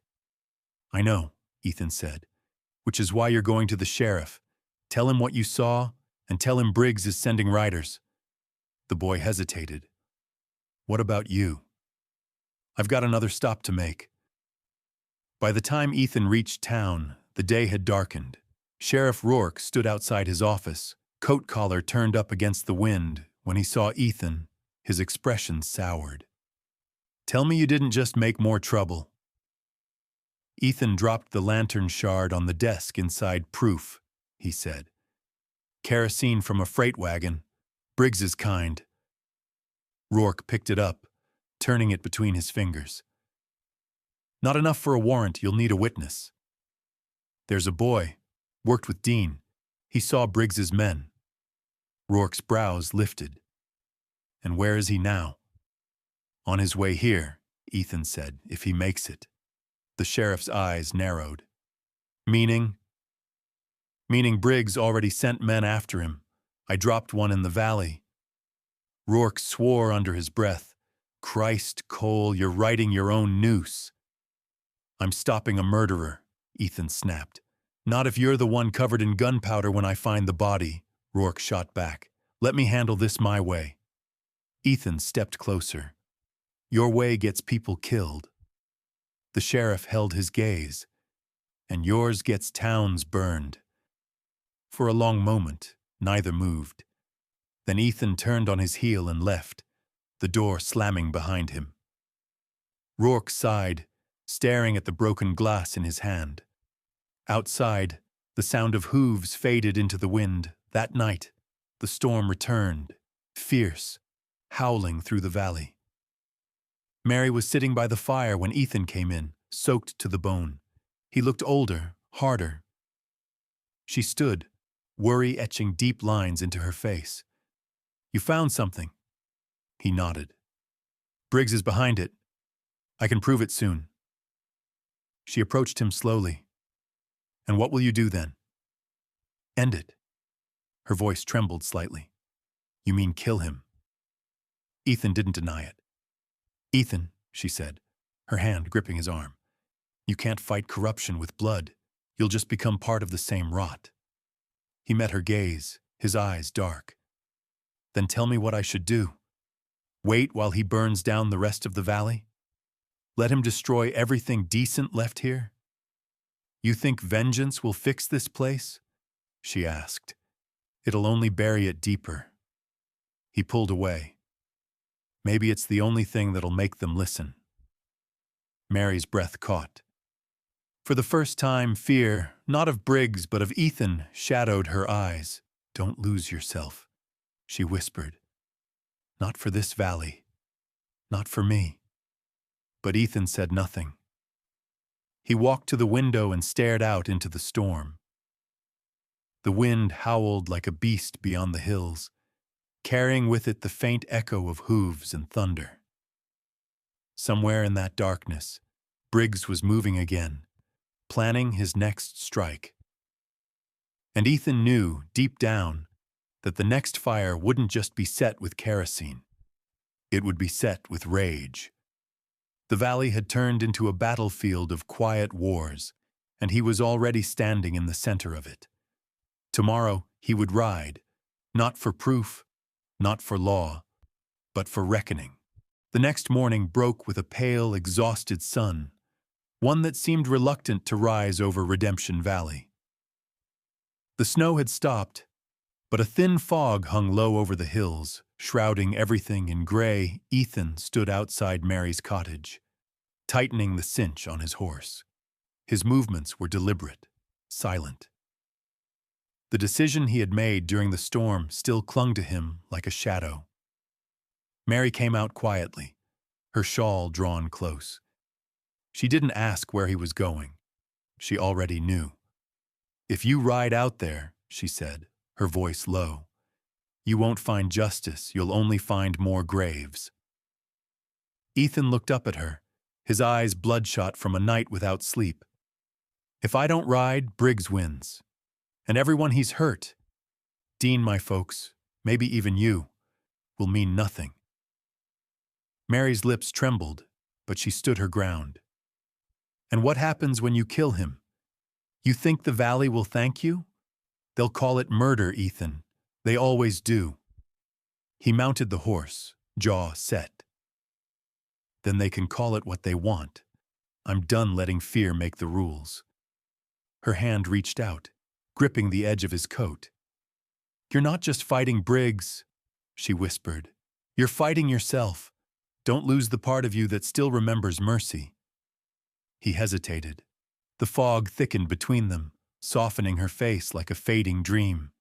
I know, Ethan said, which is why you're going to the sheriff. Tell him what you saw, and tell him Briggs is sending riders. The boy hesitated. What about you? I've got another stop to make. By the time Ethan reached town, the day had darkened. Sheriff Rourke stood outside his office, coat collar turned up against the wind. When he saw Ethan, his expression soured. Tell me you didn't just make more trouble. Ethan dropped the lantern shard on the desk inside proof, he said. Kerosene from a freight wagon, Briggs's kind. Rourke picked it up, turning it between his fingers. Not enough for a warrant, you'll need a witness. There's a boy, worked with Dean. He saw Briggs's men. Rourke's brows lifted. And where is he now? On his way here, Ethan said, if he makes it. The sheriff's eyes narrowed. Meaning? Meaning Briggs already sent men after him. I dropped one in the valley. Rourke swore under his breath. Christ, Cole, you're writing your own noose. I'm stopping a murderer, Ethan snapped. Not if you're the one covered in gunpowder when I find the body, Rourke shot back. Let me handle this my way. Ethan stepped closer. Your way gets people killed. The sheriff held his gaze. And yours gets towns burned. For a long moment, neither moved. Then Ethan turned on his heel and left, the door slamming behind him. Rourke sighed, staring at the broken glass in his hand. Outside, the sound of hooves faded into the wind. That night, the storm returned, fierce, howling through the valley. Mary was sitting by the fire when Ethan came in, soaked to the bone. He looked older, harder. She stood, worry etching deep lines into her face. You found something. He nodded. Briggs is behind it. I can prove it soon. She approached him slowly. And what will you do then? End it. Her voice trembled slightly. You mean kill him? Ethan didn't deny it. Ethan, she said, her hand gripping his arm. You can't fight corruption with blood. You'll just become part of the same rot. He met her gaze, his eyes dark. Then tell me what I should do. Wait while he burns down the rest of the valley? Let him destroy everything decent left here? You think vengeance will fix this place? She asked. It'll only bury it deeper. He pulled away. Maybe it's the only thing that'll make them listen. Mary's breath caught. For the first time, fear, not of Briggs but of Ethan, shadowed her eyes. "Don't lose yourself," she whispered. "Not for this valley. Not for me." But Ethan said nothing. He walked to the window and stared out into the storm. The wind howled like a beast beyond the hills, carrying with it the faint echo of hooves and thunder. Somewhere in that darkness, Briggs was moving again, planning his next strike. And Ethan knew, deep down, that the next fire wouldn't just be set with kerosene. It would be set with rage. The valley had turned into a battlefield of quiet wars, and he was already standing in the center of it. Tomorrow he would ride, not for proof, not for law, but for reckoning. The next morning broke with a pale, exhausted sun, one that seemed reluctant to rise over Redemption Valley. The snow had stopped, but a thin fog hung low over the hills, shrouding everything in gray. Ethan stood outside Mary's cottage, tightening the cinch on his horse. His movements were deliberate, silent. The decision he had made during the storm still clung to him like a shadow. Mary came out quietly, her shawl drawn close. She didn't ask where he was going. She already knew. "If you ride out there," she said, her voice low, "you won't find justice, you'll only find more graves." Ethan looked up at her, his eyes bloodshot from a night without sleep. "If I don't ride, Briggs wins. And everyone he's hurt, Dean, my folks, maybe even you, will mean nothing." Mary's lips trembled, but she stood her ground. "And what happens when you kill him? You think the valley will thank you? They'll call it murder, Ethan. They always do." He mounted the horse, jaw set. "Then they can call it what they want. I'm done letting fear make the rules." Her hand reached out, gripping the edge of his coat. "You're not just fighting Briggs," she whispered. "You're fighting yourself. Don't lose the part of you that still remembers mercy." He hesitated. The fog thickened between them, softening her face like a fading dream.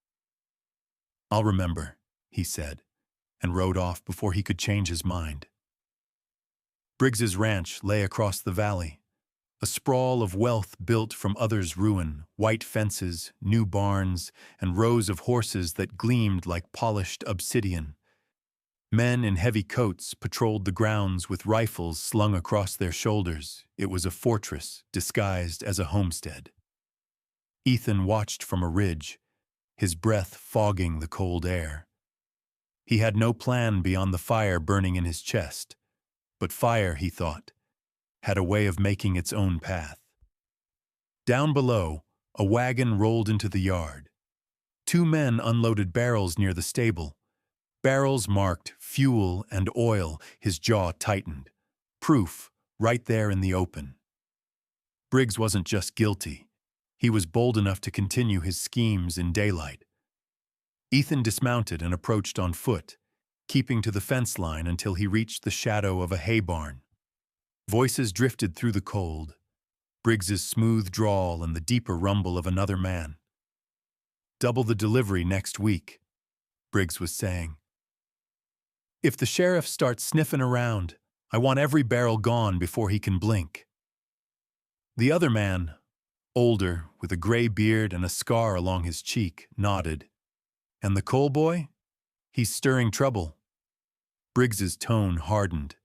"I'll remember," he said, and rode off before he could change his mind. Briggs's ranch lay across the valley, a sprawl of wealth built from others' ruin, white fences, new barns, and rows of horses that gleamed like polished obsidian. Men in heavy coats patrolled the grounds with rifles slung across their shoulders. It was a fortress disguised as a homestead. Ethan watched from a ridge, his breath fogging the cold air. He had no plan beyond the fire burning in his chest, but fire, he thought, had a way of making its own path. Down below, a wagon rolled into the yard. Two men unloaded barrels near the stable. Barrels marked fuel and oil. His jaw tightened. Proof, right there in the open. Briggs wasn't just guilty. He was bold enough to continue his schemes in daylight. Ethan dismounted and approached on foot, keeping to the fence line until he reached the shadow of a hay barn. Voices drifted through the cold, Briggs's smooth drawl and the deeper rumble of another man. "Double the delivery next week," Briggs was saying. "If the sheriff starts sniffing around, I want every barrel gone before he can blink." The other man, older, with a gray beard and a scar along his cheek, nodded. "And the coal boy? He's stirring trouble." Briggs's tone hardened.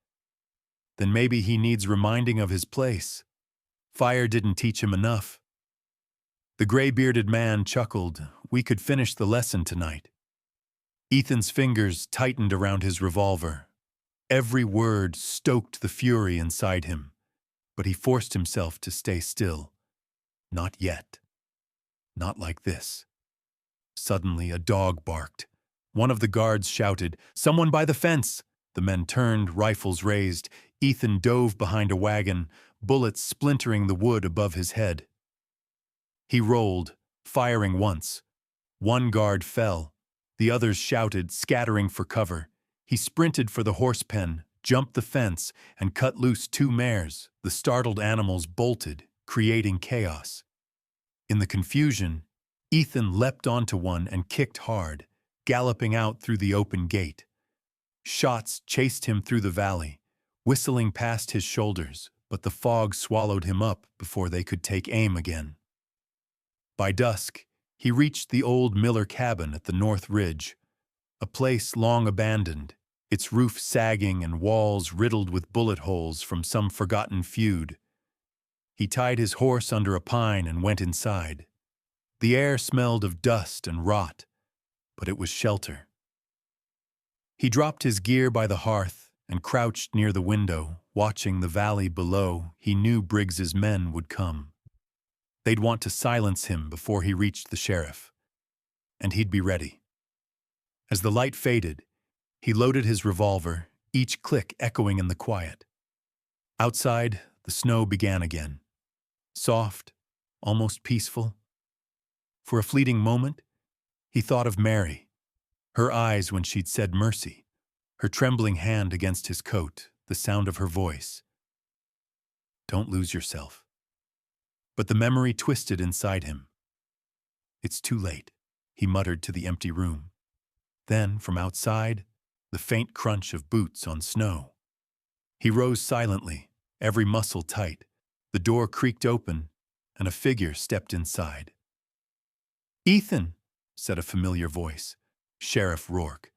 "Then maybe he needs reminding of his place. Fire didn't teach him enough." The gray-bearded man chuckled. "We could finish the lesson tonight." Ethan's fingers tightened around his revolver. Every word stoked the fury inside him, but he forced himself to stay still. Not yet. Not like this. Suddenly, a dog barked. One of the guards shouted, "Someone by the fence!" The men turned, rifles raised. Ethan dove behind a wagon, bullets splintering the wood above his head. He rolled, firing once. One guard fell. The others shouted, scattering for cover. He sprinted for the horse pen, jumped the fence, and cut loose two mares. The startled animals bolted, creating chaos. In the confusion, Ethan leapt onto one and kicked hard, galloping out through the open gate. Shots chased him through the valley, whistling past his shoulders, but the fog swallowed him up before they could take aim again. By dusk, he reached the old Miller cabin at the North Ridge, a place long abandoned, its roof sagging and walls riddled with bullet holes from some forgotten feud. He tied his horse under a pine and went inside. The air smelled of dust and rot, but it was shelter. He dropped his gear by the hearth and crouched near the window, watching the valley below. He knew Briggs's men would come. They'd want to silence him before he reached the sheriff, and he'd be ready. As the light faded, he loaded his revolver, each click echoing in the quiet. Outside, the snow began again. Soft, almost peaceful. For a fleeting moment, he thought of Mary, her eyes when she'd said mercy, her trembling hand against his coat, the sound of her voice. Don't lose yourself. But the memory twisted inside him. It's too late, he muttered to the empty room. Then, from outside, the faint crunch of boots on snow. He rose silently, every muscle tight. The door creaked open, and a figure stepped inside. "Ethan," said a familiar voice, Sheriff Rourke.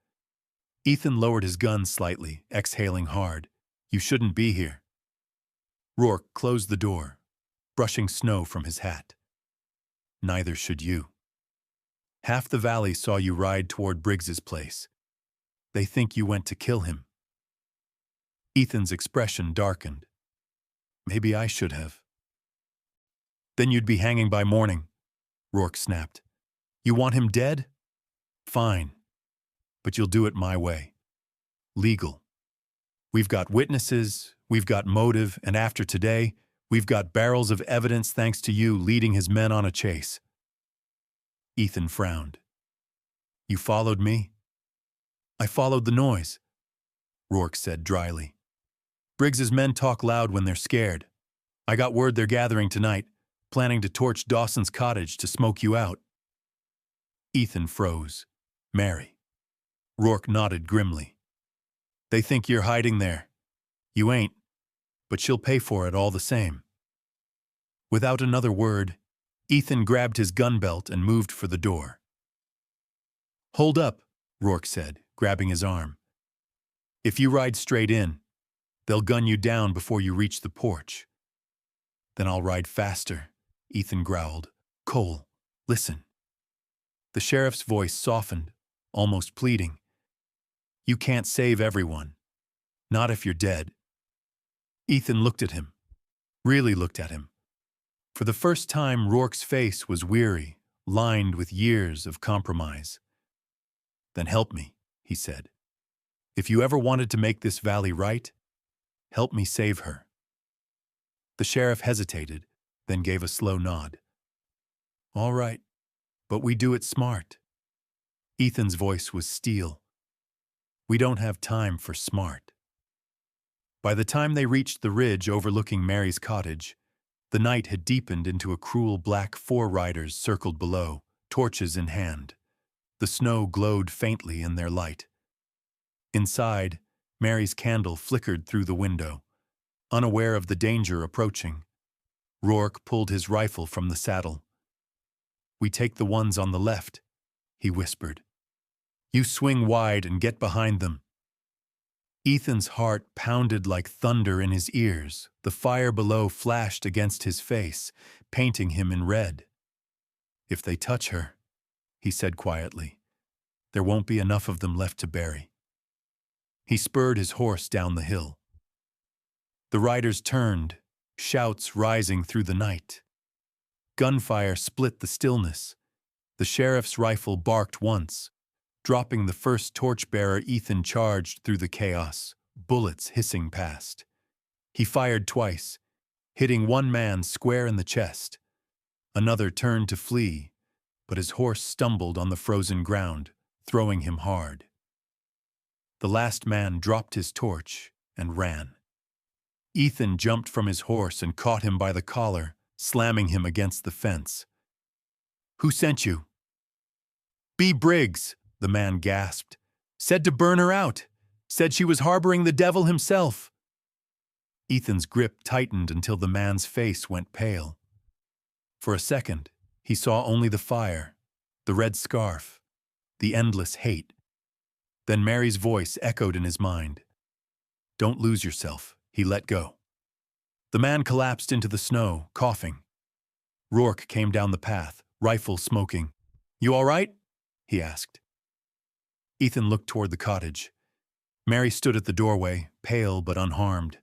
Ethan lowered his gun slightly, exhaling hard. "You shouldn't be here." Rourke closed the door, brushing snow from his hat. "Neither should you. Half the valley saw you ride toward Briggs's place. They think you went to kill him." Ethan's expression darkened. "Maybe I should have." "Then you'd be hanging by morning," Rourke snapped. "You want him dead? Fine. But you'll do it my way. Legal. We've got witnesses, we've got motive, and after today, we've got barrels of evidence thanks to you leading his men on a chase." Ethan frowned. "You followed me?" "I followed the noise," Rourke said dryly. "Briggs's men talk loud when they're scared. I got word they're gathering tonight, planning to torch Dawson's cottage to smoke you out." Ethan froze. "Mary." Rourke nodded grimly. "They think you're hiding there. You ain't, but she'll pay for it all the same." Without another word, Ethan grabbed his gun belt and moved for the door. "Hold up," Rourke said, grabbing his arm. "If you ride straight in, they'll gun you down before you reach the porch." "Then I'll ride faster," Ethan growled. "Cole, listen." The sheriff's voice softened, almost pleading. "You can't save everyone. Not if you're dead." Ethan looked at him. Really looked at him. For the first time, Rourke's face was weary, lined with years of compromise. "Then help me," he said. "If you ever wanted to make this valley right, help me save her." The sheriff hesitated, then gave a slow nod. "All right, but we do it smart." Ethan's voice was steel. "We don't have time for smart." By the time they reached the ridge overlooking Mary's cottage, the night had deepened into a cruel black. 4 riders circled below, torches in hand. The snow glowed faintly in their light. Inside, Mary's candle flickered through the window. Unaware of the danger approaching, Rourke pulled his rifle from the saddle. "We take the ones on the left," he whispered. "You swing wide and get behind them." Ethan's heart pounded like thunder in his ears. The fire below flashed against his face, painting him in red. "If they touch her," he said quietly, "there won't be enough of them left to bury." He spurred his horse down the hill. The riders turned, shouts rising through the night. Gunfire split the stillness. The sheriff's rifle barked once. Dropping the first torchbearer, Ethan charged through the chaos, bullets hissing past. He fired twice, hitting one man square in the chest. Another turned to flee, but his horse stumbled on the frozen ground, throwing him hard. The last man dropped his torch, and ran. Ethan jumped from his horse and caught him by the collar, slamming him against the fence. "Who sent you?" "B. Briggs," the man gasped. "Said to burn her out. Said she was harboring the devil himself." Ethan's grip tightened until the man's face went pale. For a second, he saw only the fire, the red scarf, the endless hate. Then Mary's voice echoed in his mind. "Don't lose yourself." He let go. The man collapsed into the snow, coughing. Rourke came down the path, rifle smoking. "You all right?" he asked. Ethan looked toward the cottage. Mary stood at the doorway, pale but unharmed.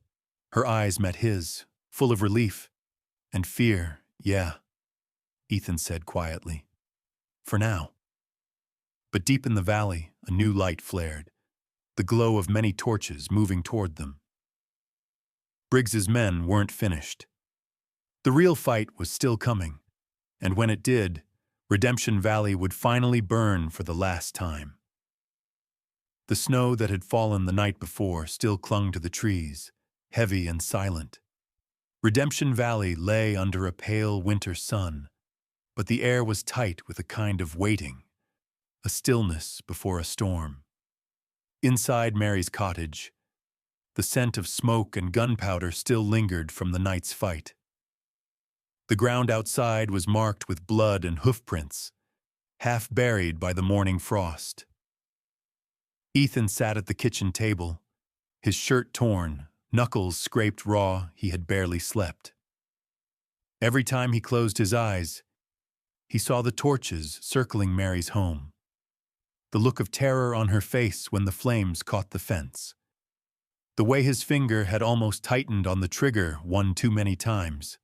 Her eyes met his, full of relief and fear. "Yeah," Ethan said quietly. "For now." But deep in the valley, a new light flared, the glow of many torches moving toward them. Briggs's men weren't finished. The real fight was still coming, and when it did, Redemption Valley would finally burn for the last time. The snow that had fallen the night before still clung to the trees, heavy and silent. Redemption Valley lay under a pale winter sun, but the air was tight with a kind of waiting, a stillness before a storm. Inside Mary's cottage, the scent of smoke and gunpowder still lingered from the night's fight. The ground outside was marked with blood and hoofprints, half buried by the morning frost. Ethan sat at the kitchen table, his shirt torn, knuckles scraped raw. He had barely slept. Every time he closed his eyes, he saw the torches circling Mary's home, the look of terror on her face when the flames caught the fence, the way his finger had almost tightened on the trigger one too many times.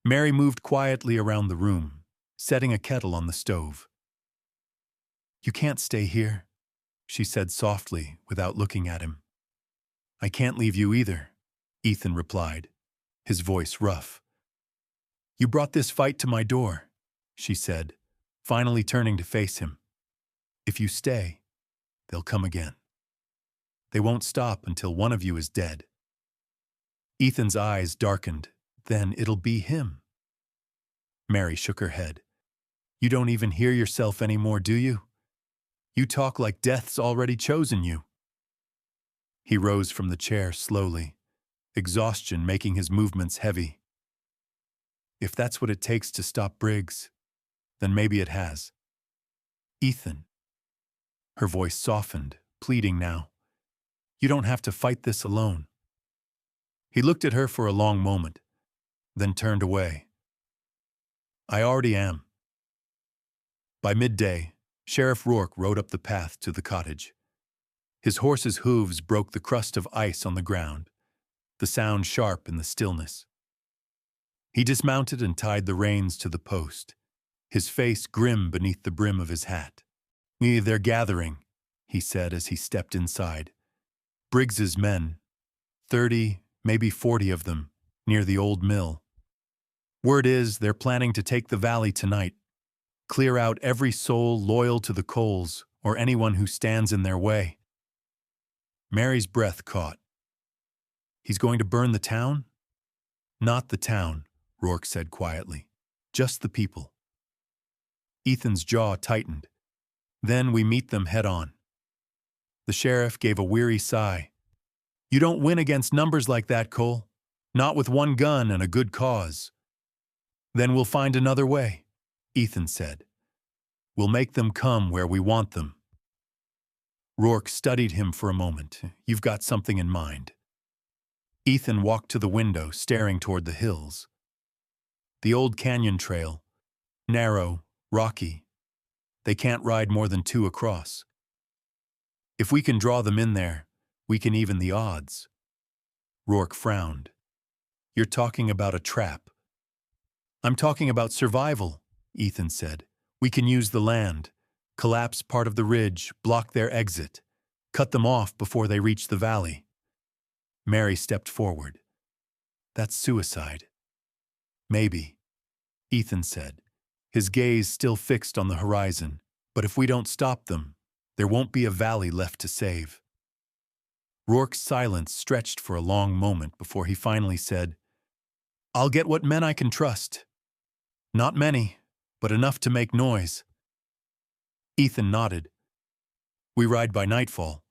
Mary moved quietly around the room, setting a kettle on the stove. "You can't stay here," she said softly without looking at him. "I can't leave you either," Ethan replied, his voice rough. "You brought this fight to my door," she said, finally turning to face him. "If you stay, they'll come again. They won't stop until one of you is dead." Ethan's eyes darkened. "Then it'll be him." Mary shook her head. "You don't even hear yourself anymore, do you? You talk like death's already chosen you." He rose from the chair slowly, exhaustion making his movements heavy. "If that's what it takes to stop Briggs, then maybe it has." "Ethan." Her voice softened, pleading now. "You don't have to fight this alone." He looked at her for a long moment, then turned away. "I already am." By midday, Sheriff Rourke rode up the path to the cottage. His horse's hooves broke the crust of ice on the ground, the sound sharp in the stillness. He dismounted and tied the reins to the post, his face grim beneath the brim of his hat. "They're gathering," he said as he stepped inside. "Briggs's men, 30, maybe 40 of them, near the old mill. Word is they're planning to take the valley tonight, clear out every soul loyal to the Coles or anyone who stands in their way." Mary's breath caught. "He's going to burn the town?" "Not the town," Rourke said quietly. "Just the people." Ethan's jaw tightened. "Then we meet them head on." The sheriff gave a weary sigh. "You don't win against numbers like that, Cole. Not with one gun and a good cause." "Then we'll find another way," Ethan said. "We'll make them come where we want them." Rourke studied him for a moment. "You've got something in mind." Ethan walked to the window, staring toward the hills. The old canyon trail, narrow, rocky. They can't ride more than 2 across. If we can draw them in there, we can even the odds. Rourke frowned. "You're talking about a trap." "I'm talking about survival," Ethan said. "We can use the land, collapse part of the ridge, block their exit, cut them off before they reach the valley." Mary stepped forward. "That's suicide." "Maybe," Ethan said, his gaze still fixed on the horizon. "But if we don't stop them, there won't be a valley left to save." Rourke's silence stretched for a long moment before he finally said, "I'll get what men I can trust. Not many, but enough to make noise." Ethan nodded. "We ride by nightfall."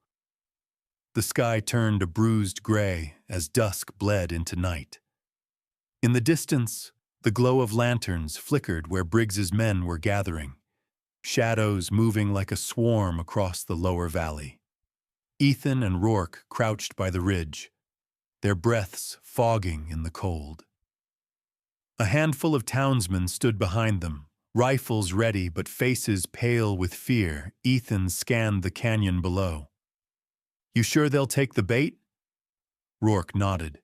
The sky turned a bruised gray as dusk bled into night. In the distance, the glow of lanterns flickered where Briggs's men were gathering, shadows moving like a swarm across the lower valley. Ethan and Rourke crouched by the ridge, their breaths fogging in the cold. A handful of townsmen stood behind them, rifles ready but faces pale with fear. Ethan scanned the canyon below. "You sure they'll take the bait?" Rourke nodded.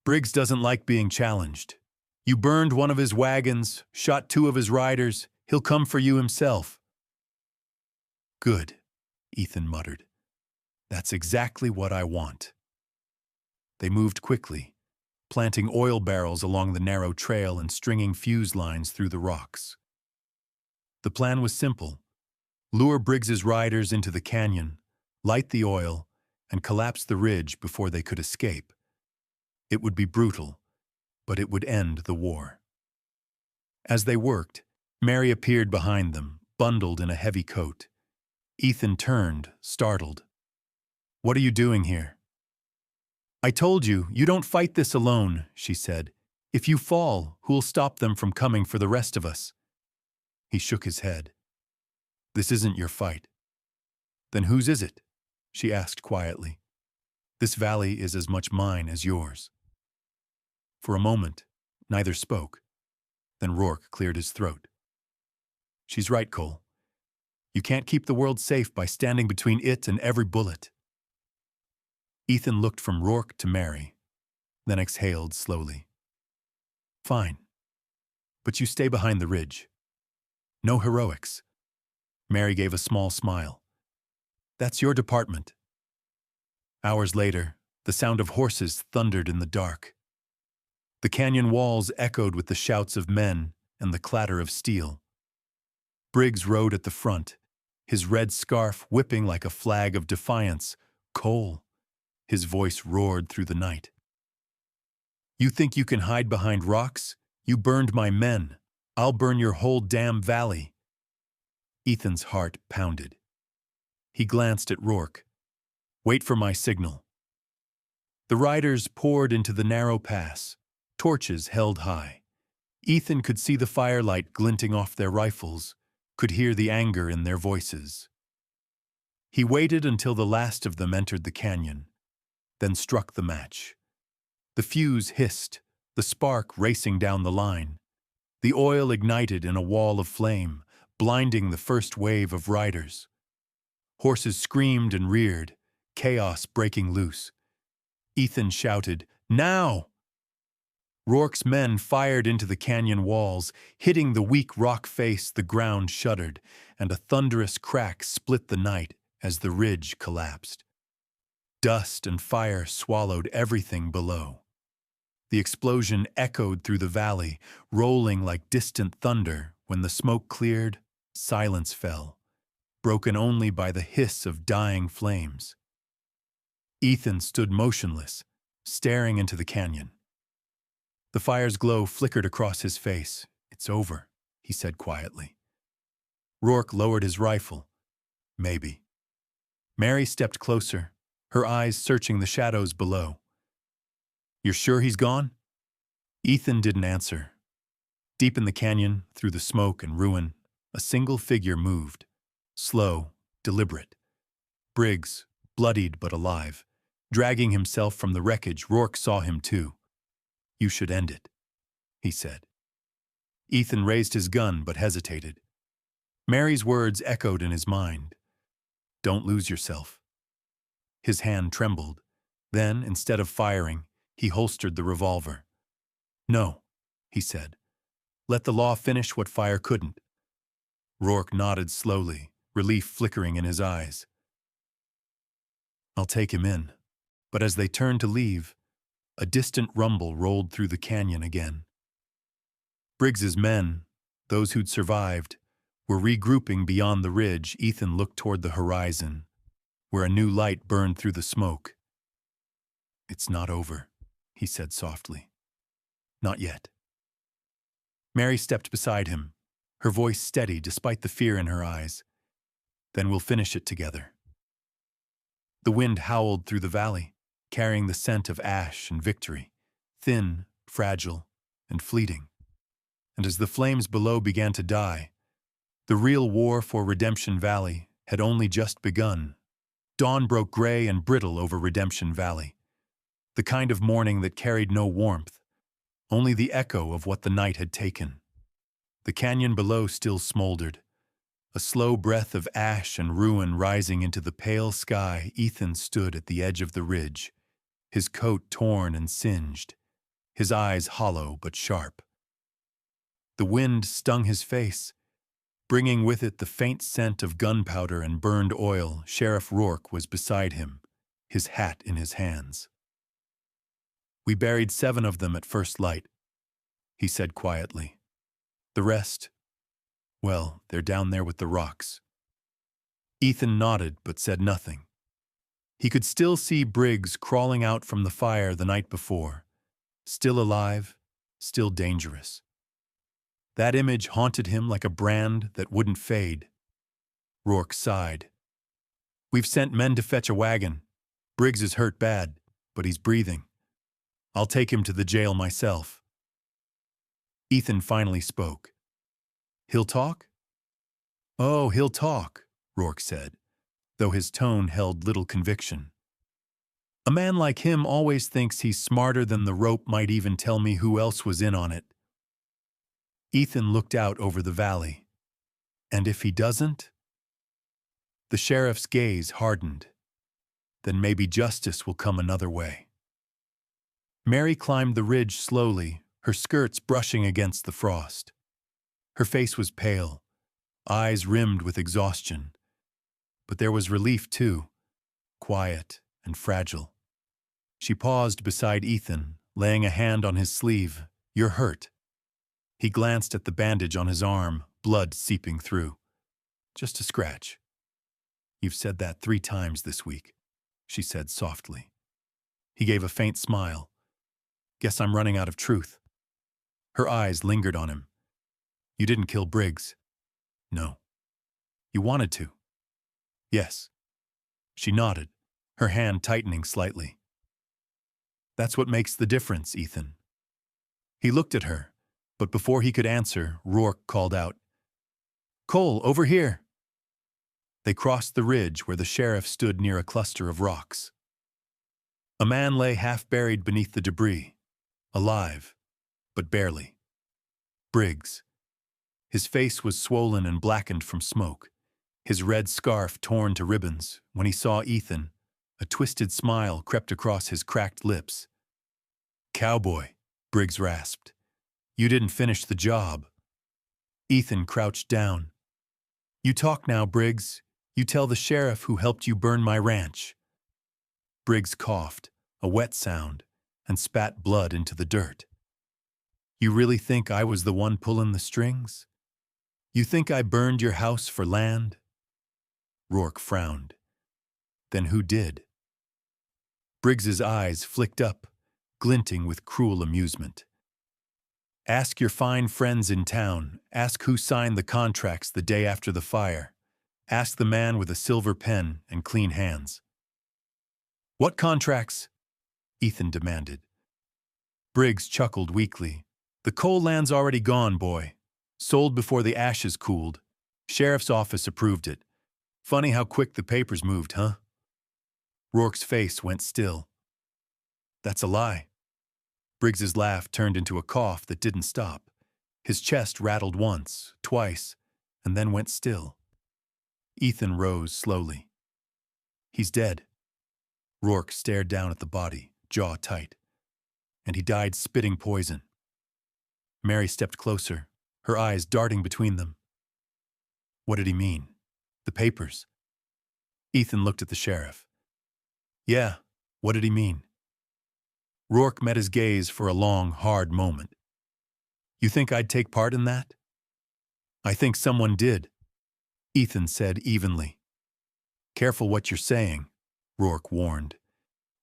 "Briggs doesn't like being challenged. You burned one of his wagons, shot 2 of his riders. He'll come for you himself." "Good," Ethan muttered. "That's exactly what I want." They moved quickly, planting oil barrels along the narrow trail and stringing fuse lines through the rocks. The plan was simple: lure Briggs's riders into the canyon, light the oil, and collapse the ridge before they could escape. It would be brutal, but it would end the war. As they worked, Mary appeared behind them, bundled in a heavy coat. Ethan turned, startled. "What are you doing here?" "I told you, you don't fight this alone," she said. "If you fall, who'll stop them from coming for the rest of us?" He shook his head. "This isn't your fight." "Then whose is it?" she asked quietly. "This valley is as much mine as yours." For a moment, neither spoke. Then Rourke cleared his throat. "She's right, Cole. You can't keep the world safe by standing between it and every bullet." Ethan looked from Rourke to Mary, then exhaled slowly. "Fine. But you stay behind the ridge. No heroics." Mary gave a small smile. "That's your department." Hours later, the sound of horses thundered in the dark. The canyon walls echoed with the shouts of men and the clatter of steel. Briggs rode at the front, his red scarf whipping like a flag of defiance. "Cole," his voice roared through the night. "You think you can hide behind rocks? You burned my men. I'll burn your whole damn valley." Ethan's heart pounded. He glanced at Rourke. "Wait for my signal." The riders poured into the narrow pass, torches held high. Ethan could see the firelight glinting off their rifles, could hear the anger in their voices. He waited until the last of them entered the canyon, then struck the match. The fuse hissed, the spark racing down the line. The oil ignited in a wall of flame, blinding the first wave of riders. Horses screamed and reared, chaos breaking loose. Ethan shouted, "Now!" Rourke's men fired into the canyon walls, hitting the weak rock face. The ground shuddered, and a thunderous crack split the night as the ridge collapsed. Dust and fire swallowed everything below. The explosion echoed through the valley, rolling like distant thunder. When the smoke cleared, silence fell, broken only by the hiss of dying flames. Ethan stood motionless, staring into the canyon. The fire's glow flickered across his face. "It's over," he said quietly. Rourke lowered his rifle. "Maybe." Mary stepped closer, her eyes searching the shadows below. "You're sure he's gone?" Ethan didn't answer. Deep in the canyon, through the smoke and ruin, a single figure moved, slow, deliberate. Briggs, bloodied but alive, dragging himself from the wreckage. Rourke saw him too. "You should end it," he said. Ethan raised his gun but hesitated. Mary's words echoed in his mind. "Don't lose yourself." His hand trembled. Then, instead of firing, he holstered the revolver. "No," he said. "Let the law finish what fire couldn't." Rourke nodded slowly, relief flickering in his eyes. "I'll take him in." But as they turned to leave, a distant rumble rolled through the canyon again. Briggs's men, those who'd survived, were regrouping beyond the ridge. Ethan looked toward the horizon, where a new light burned through the smoke. It's not over, he said softly. Not yet. Mary stepped beside him, her voice steady despite the fear in her eyes. Then we'll finish it together. The wind howled through the valley, carrying the scent of ash and victory, thin, fragile, and fleeting. And as the flames below began to die, the real war for Redemption Valley had only just begun. Dawn broke gray and brittle over Redemption Valley, the kind of morning that carried no warmth, only the echo of what the night had taken. The canyon below still smoldered, a slow breath of ash and ruin rising into the pale sky. Ethan stood at the edge of the ridge, his coat torn and singed, his eyes hollow but sharp. The wind stung his face, bringing with it the faint scent of gunpowder and burned oil. Sheriff Rourke was beside him, his hat in his hands. We buried 7 of them at first light, he said quietly. The rest, well, they're down there with the rocks. Ethan nodded but said nothing. He could still see Briggs crawling out from the fire the night before, still alive, still dangerous. That image haunted him like a brand that wouldn't fade. Rourke sighed. We've sent men to fetch a wagon. Briggs is hurt bad, but he's breathing. I'll take him to the jail myself. Ethan finally spoke. He'll talk? Oh, he'll talk, Rourke said, though his tone held little conviction. A man like him always thinks he's smarter than the rope might even tell me who else was in on it. Ethan looked out over the valley. And if he doesn't? The sheriff's gaze hardened. Then maybe justice will come another way. Mary climbed the ridge slowly, her skirts brushing against the frost. Her face was pale, eyes rimmed with exhaustion. But there was relief too, quiet and fragile. She paused beside Ethan, laying a hand on his sleeve. You're hurt. He glanced at the bandage on his arm, blood seeping through. Just a scratch. You've said that 3 times this week, she said softly. He gave a faint smile. Guess I'm running out of truth. Her eyes lingered on him. You didn't kill Briggs. No. You wanted to. Yes. She nodded, her hand tightening slightly. That's what makes the difference, Ethan. He looked at her, but before he could answer, Rourke called out, Cole, over here. They crossed the ridge where the sheriff stood near a cluster of rocks. A man lay half-buried beneath the debris, alive, but barely. Briggs. His face was swollen and blackened from smoke, his red scarf torn to ribbons. When he saw Ethan, a twisted smile crept across his cracked lips. Cowboy, Briggs rasped. You didn't finish the job. Ethan crouched down. You talk now, Briggs. You tell the sheriff who helped you burn my ranch. Briggs coughed, a wet sound, and spat blood into the dirt. You really think I was the one pulling the strings? You think I burned your house for land? Rourke frowned. Then who did? Briggs's eyes flicked up, glinting with cruel amusement. Ask your fine friends in town. Ask who signed the contracts the day after the fire. Ask the man with a silver pen and clean hands. What contracts? Ethan demanded. Briggs chuckled weakly. The coal land's already gone, boy. Sold before the ashes cooled. Sheriff's office approved it. Funny how quick the papers moved, huh? Rourke's face went still. That's a lie. Briggs's laugh turned into a cough that didn't stop. His chest rattled once, twice, and then went still. Ethan rose slowly. He's dead. Rourke stared down at the body, jaw tight. And he died spitting poison. Mary stepped closer, her eyes darting between them. What did he mean? The papers. Ethan looked at the sheriff. Yeah, what did he mean? Rourke met his gaze for a long, hard moment. You think I'd take part in that? I think someone did, Ethan said evenly. Careful what you're saying, Rourke warned.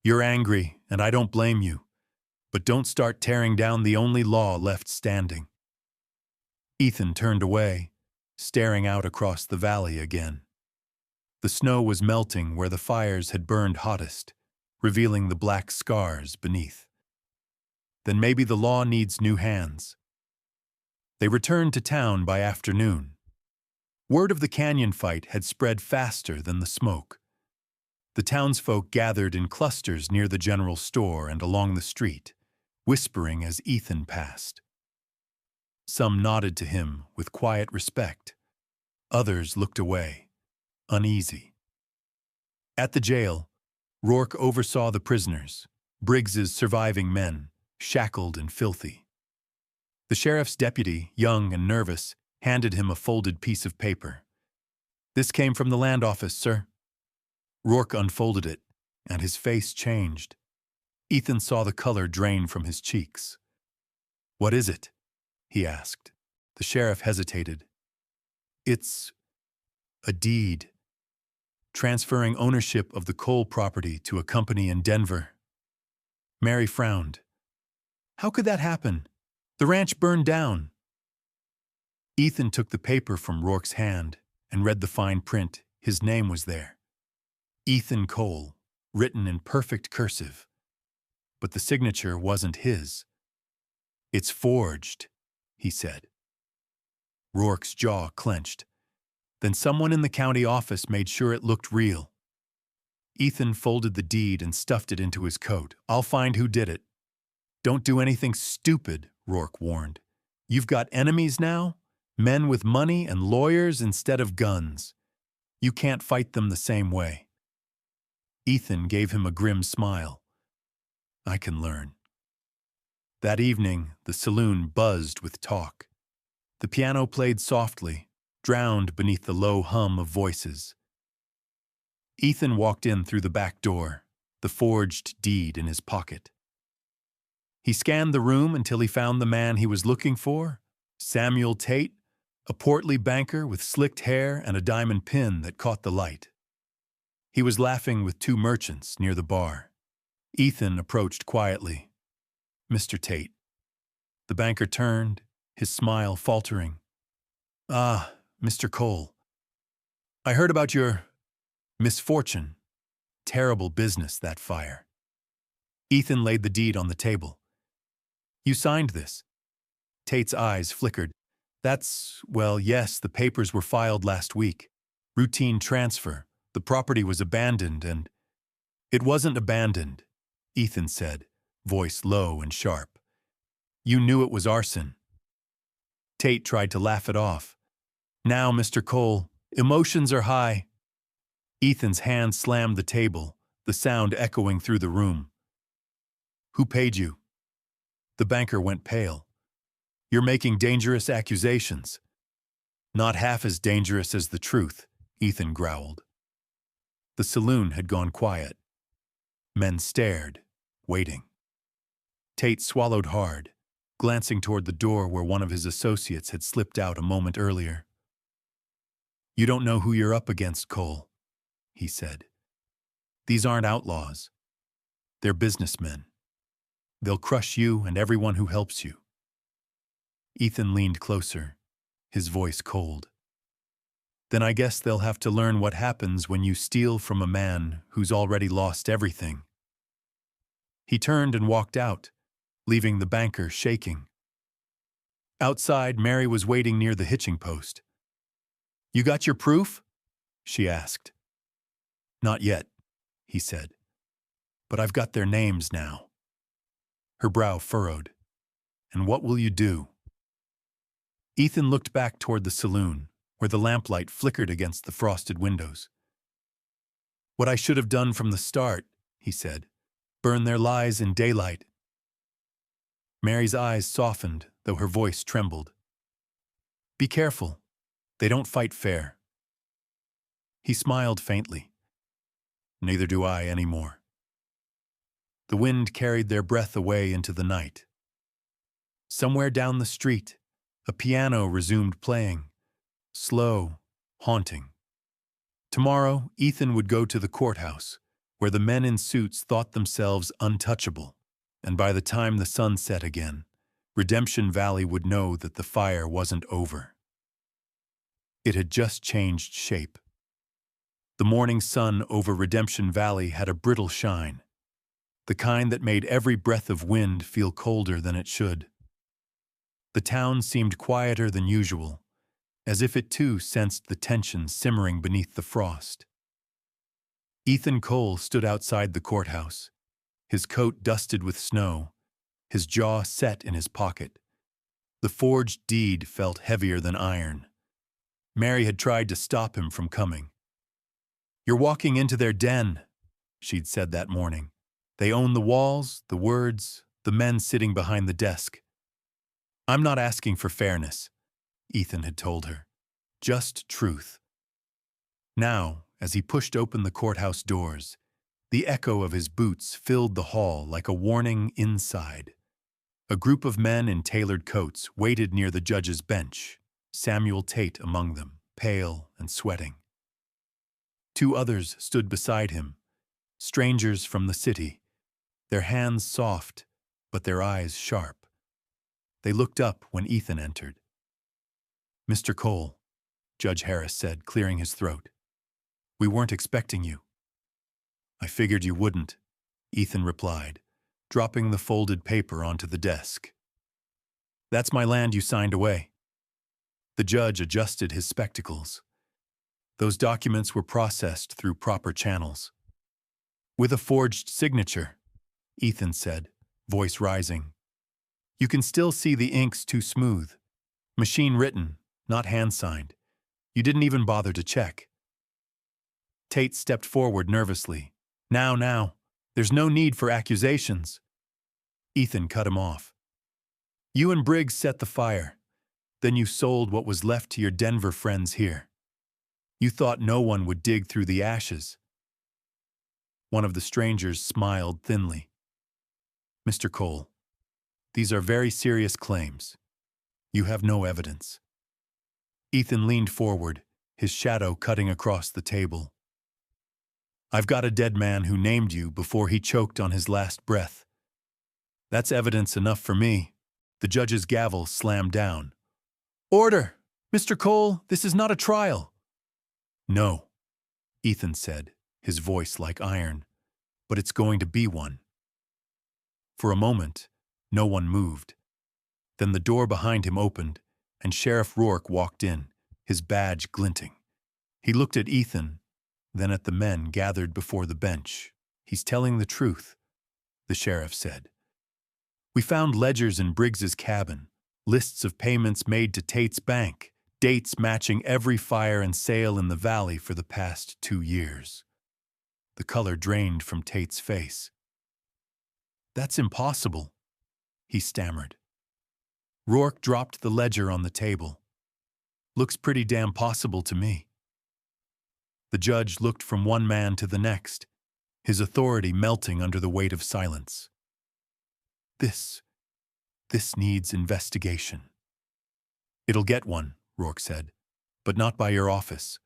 You're angry, and I don't blame you. But don't start tearing down the only law left standing. Ethan turned away, staring out across the valley again. The snow was melting where the fires had burned hottest, revealing the black scars beneath. Then maybe the law needs new hands. They returned to town by afternoon. Word of the canyon fight had spread faster than the smoke. The townsfolk gathered in clusters near the general store and along the street, whispering as Ethan passed. Some nodded to him with quiet respect. Others looked away, uneasy. At the jail, Rourke oversaw the prisoners, Briggs's surviving men, shackled and filthy. The sheriff's deputy, young and nervous, handed him a folded piece of paper. "This came from the land office, sir." Rourke unfolded it, and his face changed. Ethan saw the color drain from his cheeks. "What is it?" he asked. The sheriff hesitated. "It's a deed, transferring ownership of the coal property to a company in Denver." Mary frowned. "How could that happen? The ranch burned down." Ethan took the paper from Rourke's hand and read the fine print. His name was there. Ethan Cole, written in perfect cursive. But the signature wasn't his. "It's forged," he said. Rourke's jaw clenched. Then someone in the county office made sure it looked real. Ethan folded the deed and stuffed it into his coat. "I'll find who did it." "Don't do anything stupid," Rourke warned. "You've got enemies now, men with money and lawyers instead of guns. You can't fight them the same way." Ethan gave him a grim smile. "I can learn." That evening, the saloon buzzed with talk. The piano played softly, drowned beneath the low hum of voices. Ethan walked in through the back door, the forged deed in his pocket. He scanned the room until he found the man he was looking for, Samuel Tate, a portly banker with slicked hair and a diamond pin that caught the light. He was laughing with two merchants near the bar. Ethan approached quietly. "Mr. Tate." The banker turned, his smile faltering. "Ah, Mr. Cole. I heard about your misfortune. Terrible business, that fire." Ethan laid the deed on the table. "You signed this?" Tate's eyes flickered. Well, yes, the papers were filed last week. Routine transfer. The property was abandoned and—" "It wasn't abandoned," Ethan said, voice low and sharp. "You knew it was arson." Tate tried to laugh it off. "Now, Mr. Cole, emotions are high." Ethan's hand slammed the table, the sound echoing through the room. "Who paid you?" The banker went pale. "You're making dangerous accusations." "Not half as dangerous as the truth," Ethan growled. The saloon had gone quiet. Men stared, waiting. Tate swallowed hard, glancing toward the door where one of his associates had slipped out a moment earlier. "You don't know who you're up against, Cole," he said. "These aren't outlaws. They're businessmen. They'll crush you and everyone who helps you." Ethan leaned closer, his voice cold. "Then I guess they'll have to learn what happens when you steal from a man who's already lost everything." He turned and walked out, leaving the banker shaking. Outside, Mary was waiting near the hitching post. "You got your proof?" she asked. "Not yet," he said. "But I've got their names now." Her brow furrowed. "And what will you do?" Ethan looked back toward the saloon, where the lamplight flickered against the frosted windows. "What I should have done from the start," he said. "Burn their lies in daylight." Mary's eyes softened, though her voice trembled. "Be careful. They don't fight fair." He smiled faintly. "Neither do I anymore." The wind carried their breath away into the night. Somewhere down the street, a piano resumed playing, slow, haunting. Tomorrow, Ethan would go to the courthouse, where the men in suits thought themselves untouchable, and by the time the sun set again, Redemption Valley would know that the fire wasn't over. It had just changed shape. The morning sun over Redemption Valley had a brittle shine, the kind that made every breath of wind feel colder than it should. The town seemed quieter than usual, as if it too sensed the tension simmering beneath the frost. Ethan Cole stood outside the courthouse, his coat dusted with snow, his jaw set in his pocket. The forged deed felt heavier than iron. Mary had tried to stop him from coming. "You're walking into their den," she'd said that morning. "They own the walls, the words, the men sitting behind the desk." "I'm not asking for fairness," Ethan had told her. "Just truth." Now, as he pushed open the courthouse doors, the echo of his boots filled the hall like a warning inside. A group of men in tailored coats waited near the judge's bench, Samuel Tate among them, pale and sweating. 2 others stood beside him, strangers from the city, their hands soft, but their eyes sharp. They looked up when Ethan entered. "Mr. Cole," Judge Harris said, clearing his throat. "We weren't expecting you." "I figured you wouldn't," Ethan replied, dropping the folded paper onto the desk. "That's my land you signed away." The judge adjusted his spectacles. Those documents were processed through proper channels. "With a forged signature," Ethan said, voice rising. "You can still see the ink's too smooth. Machine written, not hand-signed. You didn't even bother to check." Tate stepped forward nervously. Now, there's no need for accusations." Ethan cut him off. "You and Briggs set the fire. Then you sold what was left to your Denver friends here. You thought no one would dig through the ashes." One of the strangers smiled thinly. "Mr. Cole, these are very serious claims. You have no evidence." Ethan leaned forward, his shadow cutting across the table. "I've got a dead man who named you before he choked on his last breath. That's evidence enough for me." The judge's gavel slammed down. "Order! Mr. Cole, this is not a trial." "No," Ethan said, his voice like iron, "but it's going to be one." For a moment, no one moved. Then the door behind him opened, and Sheriff Rourke walked in, his badge glinting. He looked at Ethan, then at the men gathered before the bench. "He's telling the truth," the sheriff said. "We found ledgers in Briggs's cabin, lists of payments made to Tate's bank, dates matching every fire and sale in the valley for the past 2 years. The color drained from Tate's face. "That's impossible," he stammered. Rourke dropped the ledger on the table. "Looks pretty damn possible to me." The judge looked from one man to the next, his authority melting under the weight of silence. This needs investigation." "It'll get one," Rourke said, "but not by your office.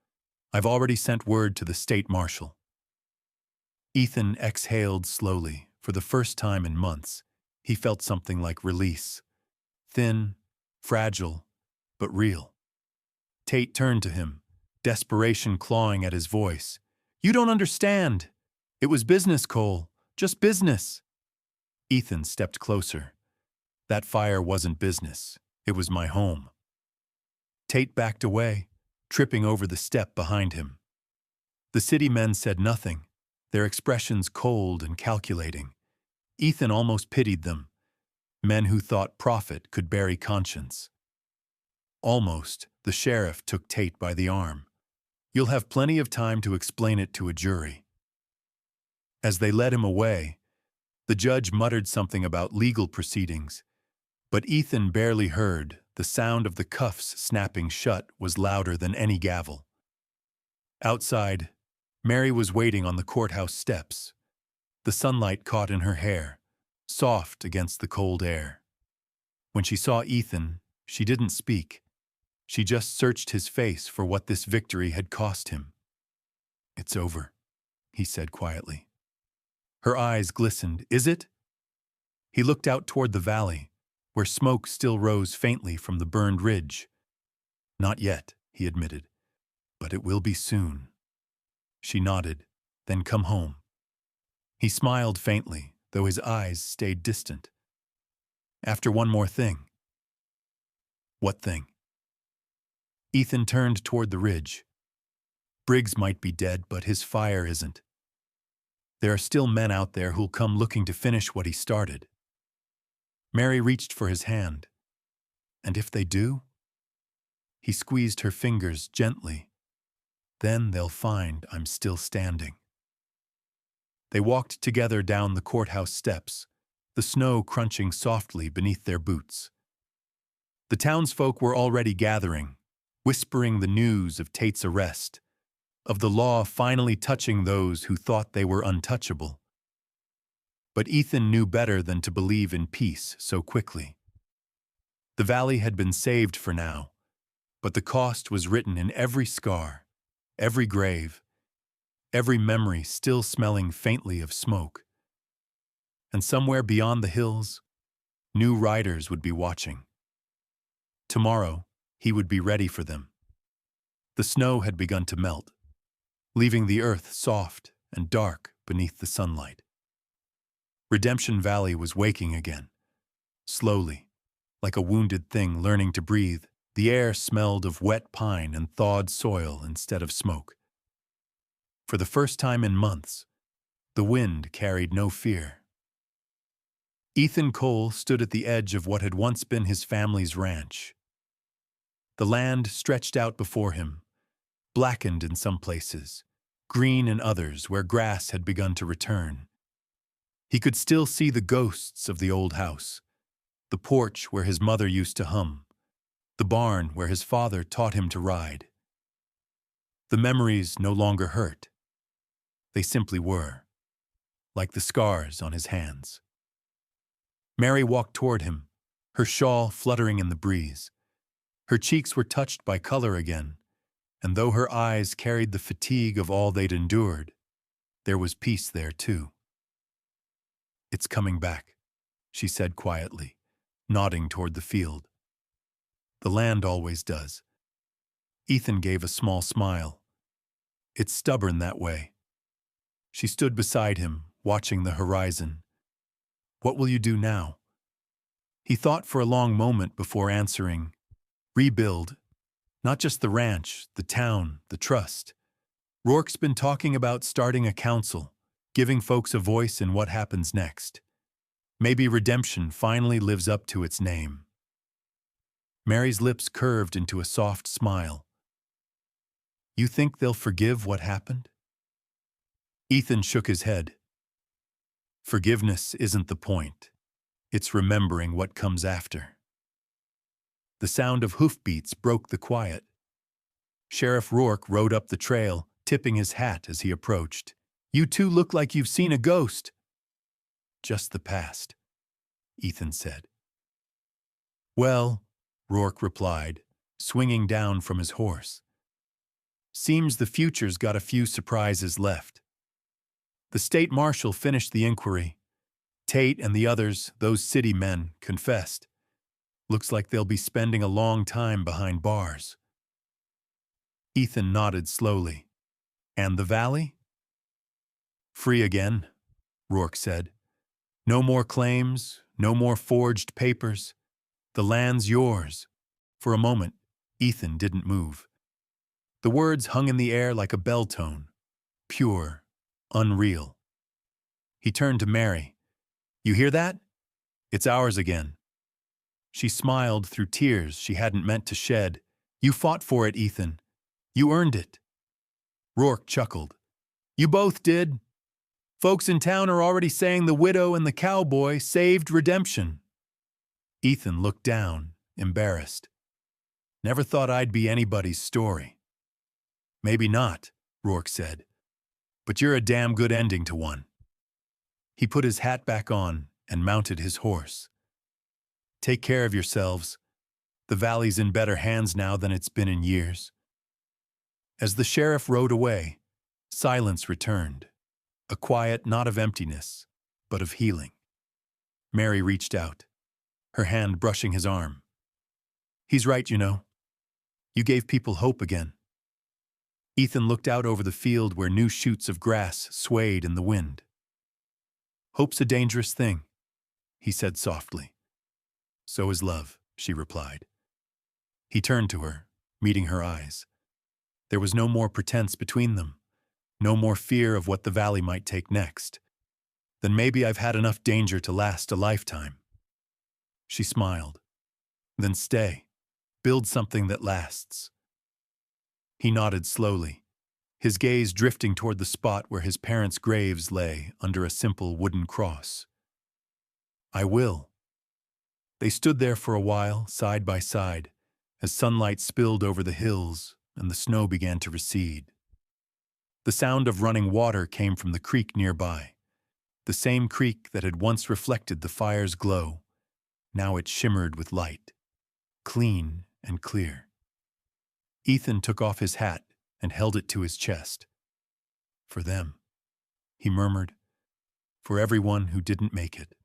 I've already sent word to the state marshal." Ethan exhaled slowly. For the first time in months, he felt something like release. Thin, fragile, but real. Tate turned to him, desperation clawing at his voice. "You don't understand. It was business, Cole. Just business." Ethan stepped closer. "That fire wasn't business. It was my home." Tate backed away, tripping over the step behind him. The city men said nothing, their expressions cold and calculating. Ethan almost pitied them, men who thought profit could bury conscience. Almost, the sheriff took Tate by the arm. "You'll have plenty of time to explain it to a jury." As they led him away, the judge muttered something about legal proceedings, but Ethan barely heard. The sound of the cuffs snapping shut was louder than any gavel. Outside, Mary was waiting on the courthouse steps. The sunlight caught in her hair, soft against the cold air. When she saw Ethan, she didn't speak. She just searched his face for what this victory had cost him. "It's over," he said quietly. Her eyes glistened. Is it? He looked out toward the valley, where smoke still rose faintly from the burned ridge. Not yet, he admitted, but it will be soon. She nodded. Then come home. He smiled faintly, though his eyes stayed distant. After one more thing. What thing? Ethan turned toward the ridge. Briggs might be dead, but his fire isn't. There are still men out there who'll come looking to finish what he started. Mary reached for his hand. And if they do? He squeezed her fingers gently. Then they'll find I'm still standing. They walked together down the courthouse steps, the snow crunching softly beneath their boots. The townsfolk were already gathering, whispering the news of Tate's arrest, of the law finally touching those who thought they were untouchable. But Ethan knew better than to believe in peace so quickly. The valley had been saved for now, but the cost was written in every scar, every grave, every memory still smelling faintly of smoke. And somewhere beyond the hills, new riders would be watching. Tomorrow, he would be ready for them. The snow had begun to melt, leaving the earth soft and dark beneath the sunlight. Redemption Valley was waking again. Slowly, like a wounded thing learning to breathe, the air smelled of wet pine and thawed soil instead of smoke. For the first time in months, the wind carried no fear. Ethan Cole stood at the edge of what had once been his family's ranch. The land stretched out before him, blackened in some places, green in others where grass had begun to return. He could still see the ghosts of the old house, the porch where his mother used to hum, the barn where his father taught him to ride. The memories no longer hurt. They simply were, like the scars on his hands. Mary walked toward him, her shawl fluttering in the breeze. Her cheeks were touched by color again, and though her eyes carried the fatigue of all they'd endured, there was peace there too. It's coming back, she said quietly, nodding toward the field. The land always does. Ethan gave a small smile. It's stubborn that way. She stood beside him, watching the horizon. What will you do now? He thought for a long moment before answering. Rebuild. Not just the ranch, the town, the trust. Rourke's been talking about starting a council, giving folks a voice in what happens next. Maybe redemption finally lives up to its name. Mary's lips curved into a soft smile. You think they'll forgive what happened? Ethan shook his head. Forgiveness isn't the point. It's remembering what comes after. The sound of hoofbeats broke the quiet. Sheriff Rourke rode up the trail, tipping his hat as he approached. You two look like you've seen a ghost. Just the past, Ethan said. Well, Rourke replied, swinging down from his horse. Seems the future's got a few surprises left. The state marshal finished the inquiry. Tate and the others, those city men, confessed. Looks like they'll be spending a long time behind bars. Ethan nodded slowly. And the valley? Free again, Rourke said. No more claims, no more forged papers. The land's yours. For a moment, Ethan didn't move. The words hung in the air like a bell tone, pure, unreal. He turned to Mary. You hear that? It's ours again. She smiled through tears she hadn't meant to shed. You fought for it, Ethan. You earned it. Rourke chuckled. You both did. Folks in town are already saying the widow and the cowboy saved redemption. Ethan looked down, embarrassed. Never thought I'd be anybody's story. Maybe not, Rourke said. But you're a damn good ending to one. He put his hat back on and mounted his horse. Take care of yourselves. The valley's in better hands now than it's been in years. As the sheriff rode away, silence returned. a quiet not of emptiness, but of healing. Mary reached out, her hand brushing his arm. He's right, you know. You gave people hope again. Ethan looked out over the field where new shoots of grass swayed in the wind. Hope's a dangerous thing, he said softly. So is love, she replied. He turned to her, meeting her eyes. There was no more pretense between them, no more fear of what the valley might take next. Then maybe I've had enough danger to last a lifetime. She smiled. Then stay. Build something that lasts. He nodded slowly, his gaze drifting toward the spot where his parents' graves lay under a simple wooden cross. I will. They stood there for a while, side by side, as sunlight spilled over the hills and the snow began to recede. The sound of running water came from the creek nearby, the same creek that had once reflected the fire's glow. Now it shimmered with light, clean and clear. Ethan took off his hat and held it to his chest. For them, he murmured, for everyone who didn't make it.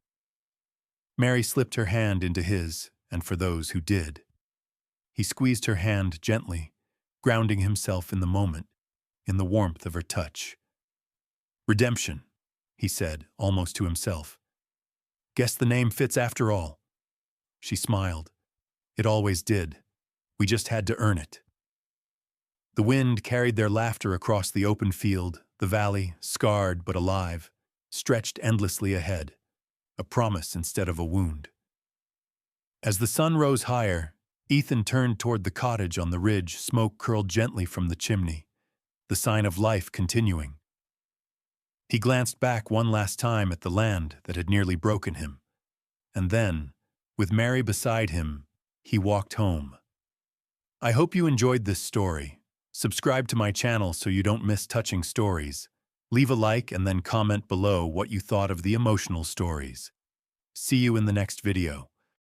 Mary slipped her hand into his, and for those who did. He squeezed her hand gently, grounding himself in the moment, in the warmth of her touch. Redemption, he said, almost to himself. Guess the name fits after all. She smiled. It always did. We just had to earn it. The wind carried their laughter across the open field, the valley, scarred but alive, stretched endlessly ahead, a promise instead of a wound. As the sun rose higher, Ethan turned toward the cottage on the ridge. Smoke curled gently from the chimney, the sign of life continuing. He glanced back one last time at the land that had nearly broken him, and then, with Mary beside him, he walked home. I hope you enjoyed this story. Subscribe to my channel so you don't miss touching stories. Leave a like and then comment below what you thought of the emotional stories. See you in the next video.